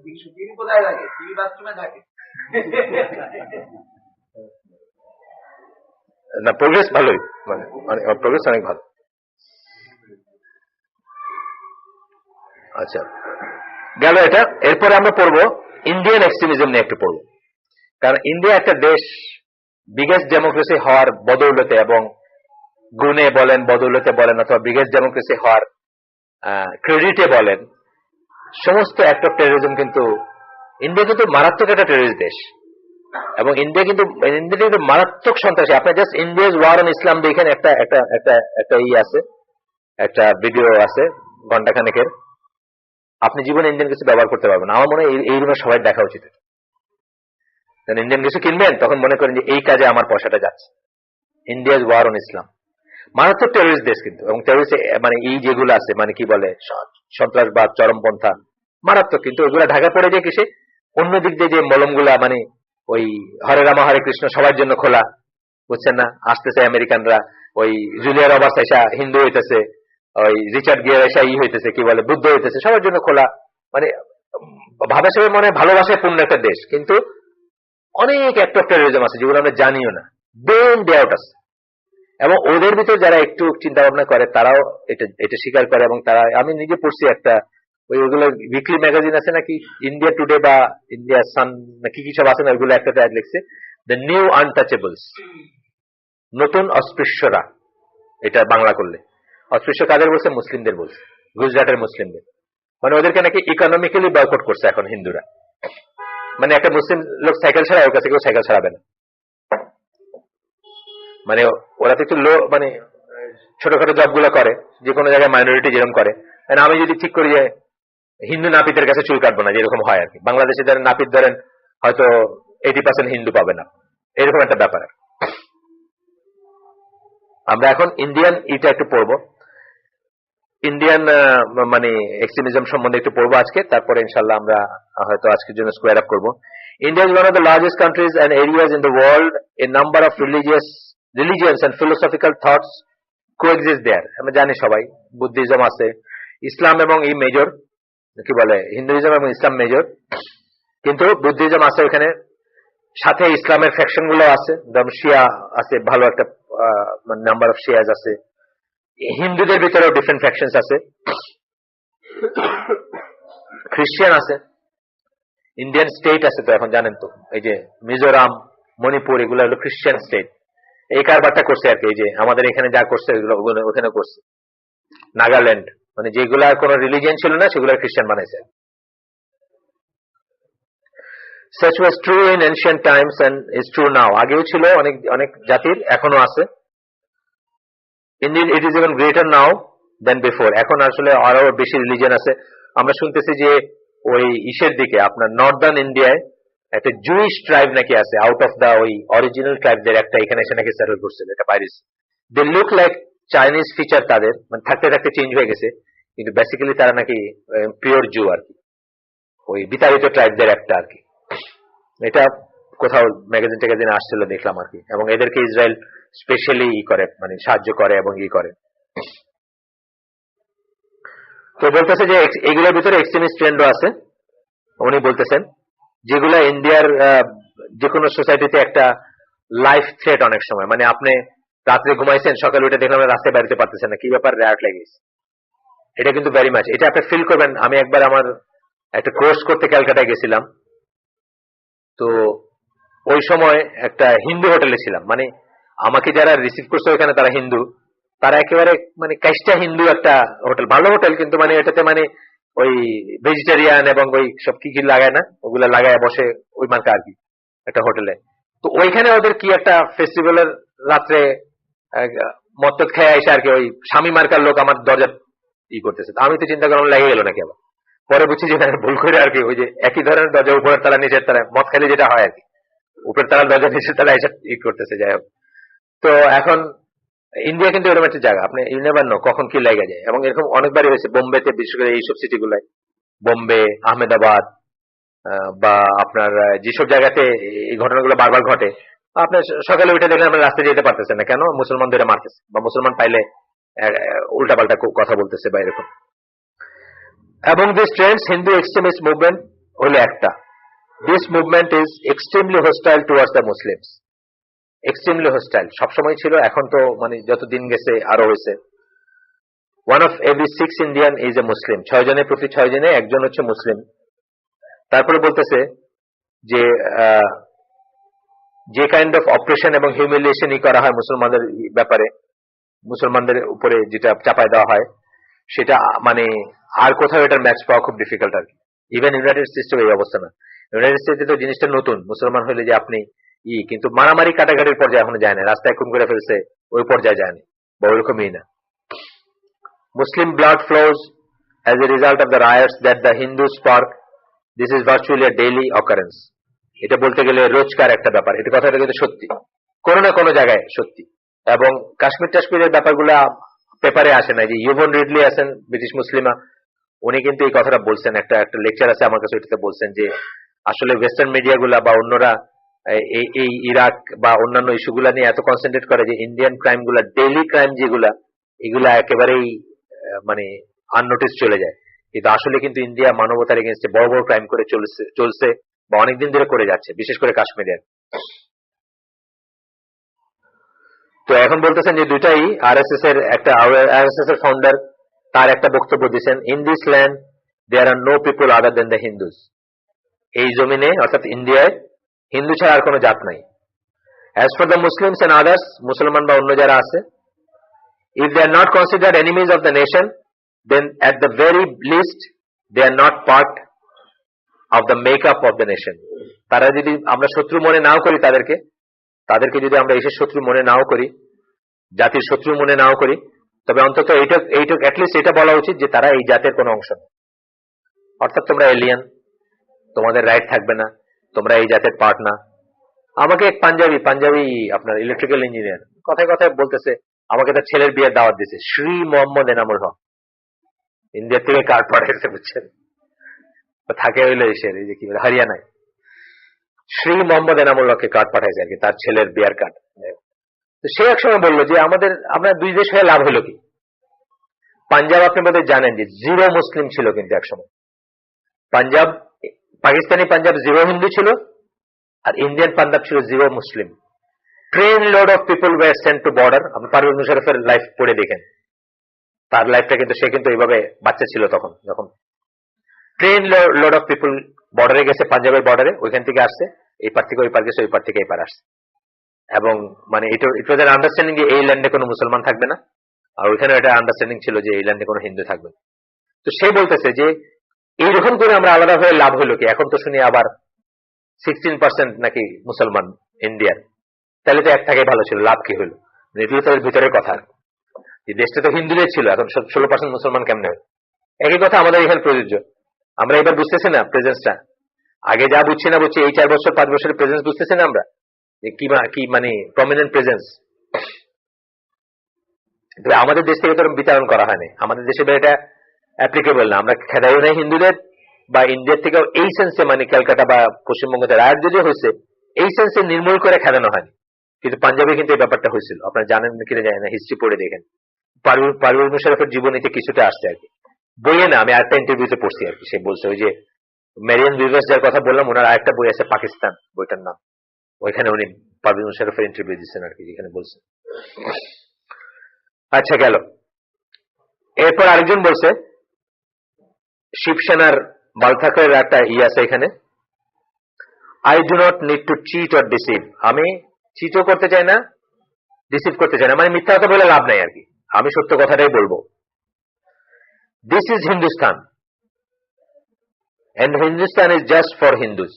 টিভি কোথায় থাকে, টিভি বাথরুমে থাকে। না প্রোগ্রেস ভালোই, মানে প্রোগ্রেস অনেক ভালো। আচ্ছা গেল এটা। এরপরে আমরা পড়বো ইন্ডিয়ান এক্সট্রিমিজম নিয়ে একটু পড়বো, কারণ ইন্ডিয়া একটা দেশ বিগেস্ট ডেমোক্রেসি হওয়ার বদৌলতে এবং গুণে বলেন, বদৌলতে বলেন, অথবা বিগেস্ট ডেমোক্রেসি হওয়ার ক্রেডিটে বলেন, সমস্ত অ্যাক্ট অফ টেরোরিজম কিন্তু ইন্ডিয়া কিন্তু মারাত্মক একটা টেররিস্ট দেশ, এবং ইন্ডিয়া কিন্তু মারাত্মক সন্ত্রাসী। আপনি জাস্ট ইন্ডিয়াজ ওয়ার অন ইসলাম দেখেন, একটা একটা একটা একটা আছে, একটা ভিডিও আছে ঘন্টাখানেকের, আপনি জীবনে ইন্ডিয়ান কিছু ব্যবহার করতে পারবেন। আমার মনে হয় এই রুমে সবাই দেখা উচিত। ইন্ডিয়ান কিছু কিনবেন, তখন মনে করেন যে এই কাজে আমার পয়সাটা যাচ্ছে। ইন্ডিয়াজ ওয়ার অন ইসলাম, মারাত্মক টেররিস্ট দেশ কিন্তু, এবং টেররিস্ট মানে এই যেগুলো আছে, মানে কি বলে সন্ত্রাসবাদ, চরমপন্থা, মারাত্মক। কিন্তু ওগুলা ঢাকা পড়ে যায় কিসে? অন্য দিক দিয়ে যে মলমগুলা, মানে ওই হরে রামা হরে কৃষ্ণ সবার জন্য খোলা, বুঝছেন না? আসতেছে আমেরিকানরা, ওই জুলিয়া রবার্টস এসা হিন্দু হইতেছে, ওই রিচার্ড গিয়ার এসা হইতেছে, কি বলে বুদ্ধ হইতেছে, সবার জন্য খোলা। মানে ভাবে সবাই মনে ভালোবাসায় পূর্ণ একটা দেশ, কিন্তু অনেক অ্যাক্ট অফ টেররিজম আছে যেগুলো আমরা জানিও না, বেন ডেআউট আছে। এবং ওদের ভিতরে যারা একটু চিন্তা ভাবনা করে তারাও এটা স্বীকার করে, এবং তারা, আমি নিজে পড়ছি একটা ওইগুলো উইকলি ম্যাগাজিন আছে নাকি, ইন্ডিয়া টুডে বা ইন্ডিয়া সান নাকি কি সব আছে না, ওইগুলো একটা অ্যাড লিখছে, দ্য নিউ আনটাচেবলস, নতুন অস্পৃশ্যরা। এটা বাংলা করলে অস্পৃশ্য কাদের বলছে? মুসলিমদের বলছে, গুজরাটের মুসলিমদের। মানে ওদেরকে নাকি ইকোনমিক্যালি বয়কট করছে এখন হিন্দুরা। মানে একটা মুসলিম লোক সাইকেল ছাড়া, ওর কাছে কেউ সাইকেল ছাড়াবে না। মানে ওরা তো একটু মানে ছোটখাটো জব গুলো করে, যে কোনো জায়গায় মাইনরিটি যেরকম করে। আমি যদি ঠিক করি যে হিন্দু নাপিতের কাছে চুল কাটবো না, যেরকম হয় আর কি, বাংলাদেশে ধরেন নাপিত ধরেন হয়তো 80% হিন্দু পাবে না, এরকম একটা ব্যাপার। আমরা এখন ইন্ডিয়ান এটা একটু পড়বো, ইন্ডিয়ান মানে এক্সট্রিমিজম সম্বন্ধে একটু পড়বো আজকে, তারপরে ইনশাল্লাহ আমরা হয়তো আজকের জন্য স্কোয়ার আপ করবো। India is one of the largest countries and areas in the world. A number of religions and philosophical thoughts coexist there. আমরা জানি সবাই, বুদ্ধিজম আছে, ইসলাম এবং এই মেজর, কি বলে হিন্দুইজম এবং ইসলাম মেজর, কিন্তু বুদ্ধিজম আছে ওখানে, সাথে ইসলামের ফ্যাকশন গুলো আছে, যেমন শিয়া আছে, ভালো একটা নাম্বার অফ শিয়াজ আছে। হিন্দুদের ভিতরেও ডিফারেন্ট ফ্যাকশনস আছে, খ্রিস্টান আছে, ইন্ডিয়ান স্টেট আছে। তো এখন জানেন তো এই যে মিজোরাম, মণিপুর, এগুলো হলো খ্রিস্টান স্টেট। এই কারবারটা করছে আর কি, এই যে আমাদের এখানে যা করছে ওখানে করছে। নাগাল্যান্ড, মানে যেগুলা কোনো রিলিজিয়ন ছিল না সেগুলো খ্রিস্টান বানাইছে। Such was true in ancient times and is true now. আগেও ছিল অনেক অনেক জাতির, এখনো আছে। Indeed, it is even greater now than before. এখন আসলে আরো বেশি রিলিজিয়ন আছে। আমরা শুনতেছি যে ওই ইসের দিকে, আপনার নর্দার্ন ইন্ডিয়ায় একটা জুইশ ট্রাইব নাকি আছে, আউট অফ দা ওই অরিজিনাল ট্রাইবদের একটা এখানে এসে নাকি সেটেল করছিল, এটা বাইরেছে। They look like Chinese feature তাদের, মানে থাকতে থাকতে চেঞ্জ হয়ে গেছে, কিন্তু বেসিক্যালি তারা নাকি পিওর জু আর কি, ওই বিতাড়িত ট্রাইবদের একটা আর কি। এটা কোথাও ম্যাগাজিন ট্যাগাজিনে আসছিল, দেখলাম আর কি। এবং এদেরকে ইসরায়েল স্পেশালি করে, মানে সাহায্য করে এবং করে। তো বলতেছে যে এগুলোর ভিতরে এক্সট্রিমিস্ট ট্রেন্ডও আছে। উনি বলতেছেন যেগুলো ইন্ডিয়ার যে কোনো সোসাইটিতে একটা লাইফ থ্রেট অনেক সময়, মানে আপনি রাত্রে ঘুমাইছেন, সকালে উঠে দেখলাম রাস্তায় বেরোতে পারতেছেন না, কি ব্যাপার, র্যাট লেগেছে। এটা কিন্তু ভেরি মাচ, এটা আপনি ফিল করবেন। আমি একবার আমার একটা কোর্স করতে ক্যালকাটায় গেছিলাম, তো ওই সময় একটা হিন্দু হোটেলে ছিলাম। মানে আমাকে যারা রিসিভ করছে ওখানে তারা হিন্দু, তারা একেবারে মানে কাইস্টা হিন্দু একটা হোটেল, ভালো হোটেল, কিন্তু মানে এটাতে মানে ওই ভেজিটেরিয়ান এবং ওই সব কি কি লাগায় না, ওগুলা লাগায় বসে ওই মার্কা আর কি একটা হোটেলে। তো ওইখানে ওদের কি একটা ফেস্টিভ্যালের রাত্রে মদ খেয়ে আসে আর কি, ওই স্বামী মার্কার লোক আমার দরজা করতেছে। আমি তো চিন্তা করলাম লেগে গেল নাকি আবার, পরে বুঝছি যে ভুল করে আর কি, ওই যে একই ধরনের দরজা, উপরের তালা নিচের তালা, মদ খেলে যেটা হয় আর কি, উপরের তালার দরজা নিচের তালা এসে করতেছে। যাই হোক, তো এখন ইন্ডিয়া কিন্তু এরকম একটা জায়গা, আপনি ইউ নেভার নো কখন কি লেগে যায়। এবং এরকম অনেকবারই হয়েছে বোম্বেতে, বিশেষ করে এইসব সিটি গুলায়, বোম্বে, আহমেদাবাদ, বা আপনার যেসব জায়গাতে এই ঘটনাগুলো বারবার ঘটে, আপনার সকালে উঠে দেখলেন আমরা রাস্তায় যেতে পারতেছেন না, কেন? মুসলমান ধরে মারতেছে বা মুসলমান পাইলে উল্টাপাল্টা কথা বলতেছে বা এরকম। এবং this Trends Hindu extremist movement হলো একটা। This movement is extremely hostile towards the Muslims. Extremely hostile সবসময় ছিল, এখন তো মানে যত দিন গেছে আরো হয়েছে। One of every 6 Indian is a Muslim. 6 জনের প্রতি 6 জনে একজন হচ্ছে মুসলিম। তারপরে বলতেছে যে যে কাইন্ড অফ অপারেশন এবং হিউমিলিয়েশনই করা হয় মুসলমানদের ব্যাপারে, মুসলমানদের উপরে যেটা চাপায় দেওয়া হয়, সেটা মানে আর কোথাও এটার ম্যাচ পাওয়া খুব ডিফিকাল্ট আর কি। ইভেন ইউনাইটেড স্টেটসে এই অবস্থা না। ইউনাইটেড স্টেটসে তো জিনিসটা নতুন, মুসলমান হলে যে আপনি কিন্তু মারামারি কাটাকাটির পর্যায়ে এখনো যায় না, রাস্তায় খুন করে ফেলছে ওই পর্যায়ে যায়নি বা ওইরকমই না। Muslim blood flows as a result of the riots that the Hindus spark. This is virtually a daily occurrence. এটা বলতে গেলে রোজকার একটা ব্যাপার, এটা কথাটা কিন্তু সত্যি, কোনো না কোনো জায়গায় সত্যি। এবং কাশ্মীর টাশ্মীরের ব্যাপারগুলা পেপারে আসে না। যে ইউভন রিডলি আছেন ব্রিটিশ মুসলিমা, উনি কিন্তু এই কথাটা বলছেন, একটা লেকচার আছে আমার কাছে, ওইটাতে বলছেন যে আসলে ওয়েস্টার্ন মিডিয়া গুলা বা অন্যরা এই ইরাক বা অন্যান্য ইস্যুগুলা নিয়ে এত কনসেন্ট্রেট করে যে ইন্ডিয়ান ক্রাইম গুলা, ডেইলি ক্রাইম যেগুলা, এগুলা একেবারেই মানে আননোটিস চলে যায়। কিন্তু আসলে কিন্তু ইন্ডিয়া মানবতার এগেইনস্টে বড় বড় ক্রাইম করে চলছে বা অনেকদিন ধরে করে যাচ্ছে, বিশেষ করে কাশ্মীরে। তো এখন বলতেছেন যে দুইটাই আরএসএস এর একটা, আরএসএস এর ফাউন্ডার তার একটা বক্তব্য দিয়েছেন, in this land there are no people other than the Hindus. এই জমিনে অর্থাৎ ইন্ডিয়ায় হিন্দু ছাড়া আর কোনো জাত নাই। As for the Muslims and others, মুসলমান বা অন্য যারা আছে, if they are not considered enemies of the nation, then at the very least they are not part of the makeup of the nation. তারা যদি আমরা শত্রু মনে নাও করি তাদেরকে যদি আমরা এসে শত্রু মনে নাও করি, জাতির শত্রু মনে নাও করি, তবে অন্তত এইটা অ্যাটলিস্ট এটা বলা উচিত যে তারা এই জাতের কোনো অংশ না। অর্থাৎ তোমরা এলিয়ান, তোমাদের রাইট থাকবে না, তোমরা এই জাতের পার্ট না। আমাকে এক পাঞ্জাবি আপনার ইলেকট্রিক্যাল ইঞ্জিনিয়ার কথায় কথায় বলতেছে, আমাকে তার ছেলের বিয়ের দাওয়াত দিয়েছে, শ্রী মোহাম্মদ এনামুল হক, ইন্ডিয়ার থেকে কার্ড পাঠাইছে, বুঝছেন? থাকে হইলো এসের এই যে কি বলে হরিয়ানায়, শ্রী মোহাম্মদ এনামুল হককে কার্ড পাঠাইছে আর কি, তার ছেলের বিয়ার কার্ড। তো সে একসময় বললো যে আমরা দুই দেশ হয়ে লাভ হলো কি? পাঞ্জাব আপনি বোধহয় জানেন যে 0 মুসলিম ছিল, কিন্তু একসময় পাকিস্তানি পাঞ্জাব 0 হিন্দু ছিল, আর ইন্ডিয়ান পাঞ্জাব ছিল 0 Muslim. Train load of people were sent to border. আপনি পারভেজ মুশারফের লাইফ পড়ে দেখেন, তার লাইফটা কিন্তু সে কিন্তু এইভাবে বাচ্চা ছিল তখন, যখন ট্রেন লোড অফ পিপল বর্ডারে গেছে, পাঞ্জাবের বর্ডারে, ওইখান থেকে আসছে, এই পার থেকে ওই পার গেছে, ওই পার থেকে এই পার আসছে। এবং মানে ইট ওয়াজ এন আন্ডারস্ট্যান্ডিং যে এই ল্যান্ডে কোনো মুসলমান থাকবে না, আর ওইখানে এটা আন্ডারস্ট্যান্ডিং ছিল যে এই ল্যান্ডে কোনো হিন্দু থাকবে। তো সে বলতেছে যে এইরকম করে আমরা আলাদা হয়ে লাভ হইলো কি? এখন তো শুনি আবার 16% নাকি মুসলমান ইন্ডিয়ার, তাহলে তো এক থাকাই ভালো ছিল, লাভ কি হইলো? এগুলো তাদের ভিতরের কথা। যে দেশটা তো হিন্দুদের ছিল, এখন 16% মুসলমান কেমনে হয়? একই কথা আমাদের এখানে প্রযোজ্য। আমরা এবার বুঝতেছি না প্রেজেন্সটা, আগে যা বুঝছি না বুঝছি, এই 4 বছর 5 বছরের প্রেজেন্স বুঝতেছি না আমরা, কি মানে প্রমিনেন্ট প্রেজেন্স। আমাদের দেশ থেকে তো বিতরণ করা হয়নি, আমাদের দেশে এটা অ্যাপ্লিকেবল না। আমরা খেদাইও নাই হিন্দুদের, বা ইন্ডিয়ার থেকেও এই সেন্সে মানে ক্যালকাটা বা পশ্চিমবঙ্গতে রায়ত যদি হয়েছে, এই সেন্সে নির্মূল করে খেদানো হয়নি। কিন্তু পাঞ্জাবে কিন্তু এই ব্যাপারটা হয়েছিল, আপনারা জানেন কিনা জানেন না, হিস্ট্রি পড়ে দেখেন। পারভেজ মুশারফের জীবনীতে কিছুটা আসছে আর কি, বইয়ে না, আমি আরেকটা ইন্টারভিউতে পড়ছি আর কি। সে বলছে ওই যে মেরিয়ান ভিভাস যার কথা বললাম, ওনার আরেকটা বই আছে পাকিস্তান, বইটার নাম, ওইখানে উনি পারভেজ মুশারফের ইন্টারভিউ দিচ্ছেন আর কি, যেখানে বলছে। আচ্ছা গেল। এরপর আরেকজন বলছে, শিবসেনার বালথাকের একটা আছে এখানে, I do not need to cheat or deceive. আমি চিটও করতে চাই না, ডিসিভ করতে চাই না, মানে মিথ্যা কথা বলে লাভ নাই আর কি, আমি সত্য কথাটাই বলবো। This is Hindustan and Hindustan is just for Hindus.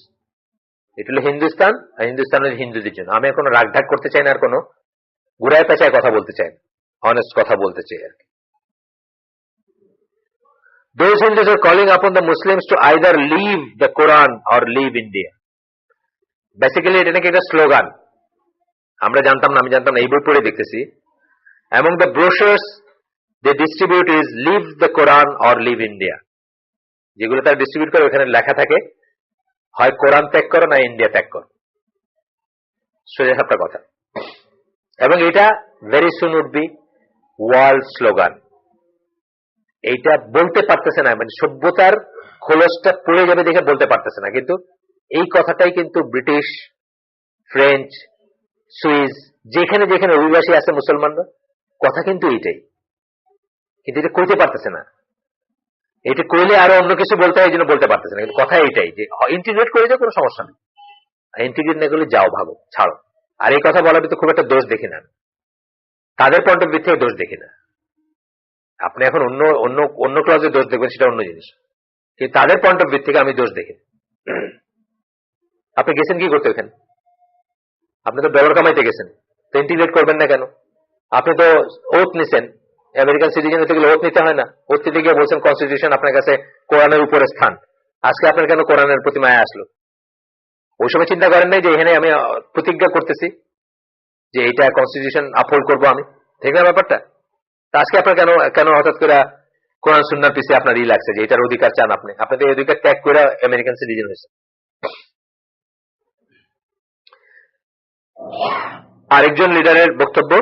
এটা হলো হিন্দুস্তান, আর হিন্দুস্তান হলো হিন্দুদের জন্য। আমি কোনো রাগ ঢাক করতে চাই না, আর কোনো ঘুরায় পেঁচায় কথা বলতে চাই না, অনেস্ট কথা বলতে চাই আর কি। Those Hindus are calling upon the Muslims to either leave the Quran or leave India. Basically এটা নাকি একটা স্লোগান, আমরা জানতাম না, আমি জানতাম না, এই বই পড়ে দেখতেছি। Among the brochures they distribute is leave the Quran or leave India. যেগুলো তারা ডিস্ট্রিবিউট করে ওখানে লেখা থাকে হয় কোরআন ত্যাগ করো না ইন্ডিয়া ত্যাগ করো, সোজা সাপটা কথা। এবং এটা very soon would be world slogan. এইটা বলতে পারতেছে না, মানে সভ্যতার খোলসটা পড়ে যাবে দেখে বলতে পারতেছে না, কিন্তু এই কথাটাই কিন্তু ব্রিটিশ, ফ্রেঞ্চ, সুইস, যেখানে যেখানে অভিবাসী আছে মুসলমানরা, কথা কিন্তু এইটাই, কিন্তু এটা কইতে পারতেছে না। এটা কইলে আরো অন্য কিছু বলতে হয়, এই জন্য বলতে পারতেছে না, কিন্তু কথা এইটাই যে ইন্টিগ্রেট করে যাও, কোনো সমস্যা নেই, ইন্টিগ্রেট না করলে যাও, ভাগো, ছাড়ো। আর এই কথা বলার ভিতরে খুব একটা দোষ দেখি না, তাদের পয়েন্ট অফ ভিউ থেকে দোষ দেখি না। আপনি এখন অন্য অন্য অন্য ক্লাসে দোষ দেখবেন, সেটা অন্য জিনিস, কিন্তু তাদের পয়েন্ট অফ ভিউ থেকে আমি দোষ দেখি। আপনি গেছেন কি করতে ওখানে? আপনি তো ডলার কামাইতে গেছেন, তো ইন্টিগ্রেট করবেন না কেন? আপনি তো ওথ নিছেন, আমেরিকান সিটিজেন হতে গেলে ওথ নিতে হয় না? ওথ নিতে গিয়ে বলছেন কনস্টিটিউশন আপনার কাছে কোরআনের উপরে স্থান। আজকে আপনার কেন কোরআনের প্রতি মায়া আসলো? ওই সময় চিন্তা করেন নাই যে এখানে আমি প্রতিজ্ঞা করতেছি যে এটা কনস্টিটিউশন আপহোল্ড করবো আমি, ঠিক না ব্যাপারটা? তা আজকে আপনার কেন কেন হঠাৎ করে কোরআন সুন্নাহর পিছিয়ে আপনার লাগছে যে এটার অধিকার চান? আপনি তো এই অধিকার ত্যাগ করে আমেরিকান সিটিজেন হয়েছে। আরেকজন লিডারের বক্তব্য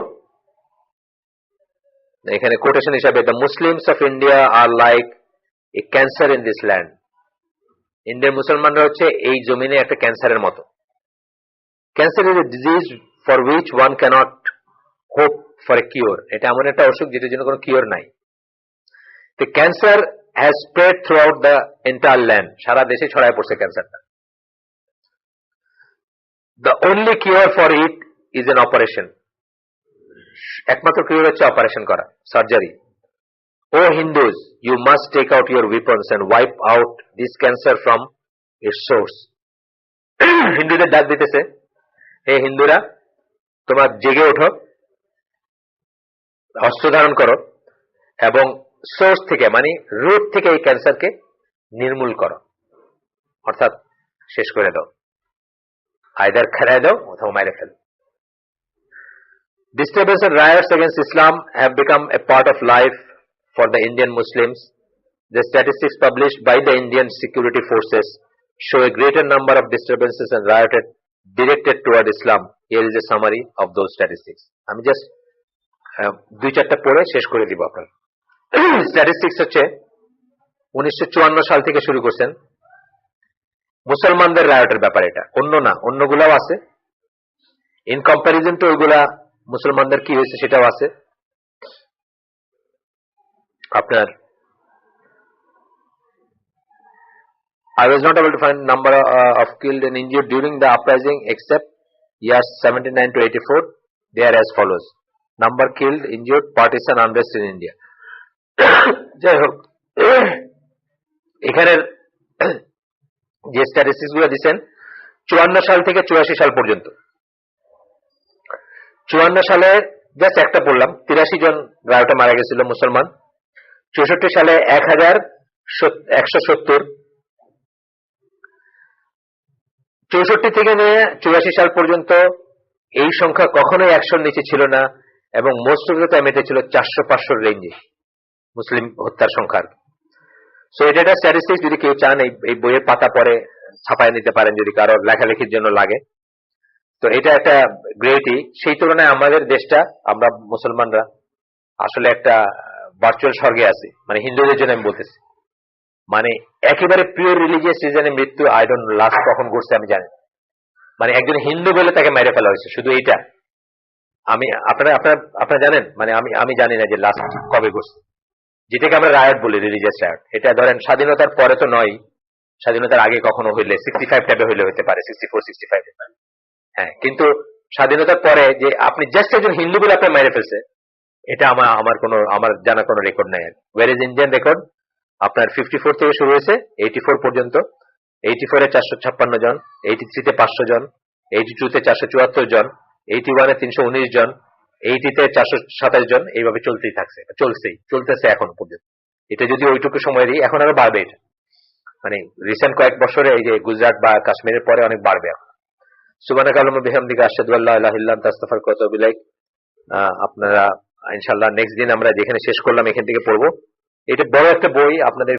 এখানে কোটেশন হিসাবে, the Muslims of India are like a cancer in this land. ইন্ডিয়ার মুসলমানরা হচ্ছে এই জমিনে একটা ক্যান্সারের মতো। Cancer is a disease for which one cannot hope for a cure. এটা এমন একটা অসুখ যেটার জন্য কোনো কিওর নাই। The cancer has spread throughout the entire land. সারা দেশে ছড়ায় পড়ছে ক্যান্সারটা। The only cure for it is an operation. একমাত্র কিওর হচ্ছে অপারেশন করা, surgery. Oh Hindus, you must take out your weapons and wipe out this cancer from its source. হিন্দুদের ডাক দিতেছে, হে হিন্দুরা, তোমরা জেগে ওঠো, অস্ত্র ধারণ করো এবং সোর্স থেকে, মানে রুট থেকে এই ক্যান্সারকে নির্মূল করো, অর্থাৎ শেষ করে দাও, আইদার খেলায় দাও অথবা মাইরে ফেলো। Disturbance and riots against Islam have become a part of life for the Indian Muslims. The statistics published by the Indian security forces show a greater number of disturbances and riots directed toward Islam. Here is a summary of those statistics. আমি জাস্ট দুই চারটা পড়ে শেষ করে দিব আপনার। স্ট্যাটিস্টিক্স হচ্ছে 1954 সাল থেকে শুরু করছেন মুসলমানদের রায়টের ব্যাপার। এটা অন্য না, অন্যগুলাও আছে, ইন কম্পারিজন টু ওইগুলা মুসলমানদের কি হয়েছে সেটাও আছে। আপনার I was not able to find number of killed and injured during the uprising except years 79 to 84. They are as follows: number killed, injured, partisan unrest in India. যাই হোক, এখানের যে স্ট্যাটিস্টিক্স গুলো দিচ্ছেন 54 সাল থেকে 84 সাল পর্যন্ত। 54 সালে জাস্ট একটা পড়লাম, 83 জন রায়টে মারা গেছিল মুসলমান। 64 সালে 1170। 64 থেকে নিয়ে 84 সাল পর্যন্ত এই সংখ্যা কখনোই 100-র নিচে ছিল না, এবং মোস্ট অফ দ্য টাইম এটা ছিল 400-500 রেঞ্জে মুসলিম হত্যার সংখ্যা। সো এটা একটা স্ট্যাটিস্টিক্স, যদি কেউ চান এই বইয়ের পাতা পরে ছাপায় নিতে পারেন যদি কারো লেখালেখির জন্য লাগে। তো এটা একটা গ্রেটই। সেই তুলনায় আমাদের দেশটা, আমরা মুসলমানরা আসলে একটা ভার্চুয়াল স্বর্গে আছি, মানে হিন্দুদের জন্য আমি বলতেছি, মানে একেবারে পিওর রিলিজিয়াস রিজনে মৃত্যু আই ডোন্ট নো লাস্ট কখন ঘটছে আমি জানি, মানে একজন হিন্দু বলে তাকে মেরে ফেলা হয়েছে, শুধু এইটা আমি আপনারা জানেন, মানে আমি জানি না যে লাস্ট কবে ঘটছে, যেটাকে আমরা রায়ট বলি, রিলিজিয়াস রায়ট। এটা ধরেন স্বাধীনতার পরে তো নয়, স্বাধীনতার আগে কখনো হইলে 65 টাইপে হইলে হতে পারে, 64-65 হ্যাঁ, কিন্তু স্বাধীনতার পরে যে আপনি জাস্ট একজন হিন্দু বলে আপনি মেরে ফেলছে, এটা আমার জানা কোনো রেকর্ড নাই। Where is Indian record? আপনার 54 থেকে শুরু হয়েছে 84 পর্যন্ত। 84-এ 456 জন, 83-তে 500 জন, 82-তে 474 জন, 81-এ 319 জন, 80-তে 427 জন, এইভাবে চলতেছে এখন পর্যন্ত। এটা যদি ওইটুকু সময় দিই, এখন আরো বাড়বে। এটা মানে রিসেন্ট কয়েক বছরে এই যে গুজরাট বা কাশ্মীরের পরে অনেক বাড়বে এখন। সুবহানাকাল্লাহুম্মা বিহামদিকা আশহাদু আল্লা ইলাহা ইল্লা আনতা আস্তাগফিরুকা ওয়া আতুবু ইলাইক। আপনারা ইনশাআল্লাহ নেক্সট দিন আমরা যেখানে শেষ করলাম এখান থেকে পড়বো। এটা বড় একটা বই, আপনাদের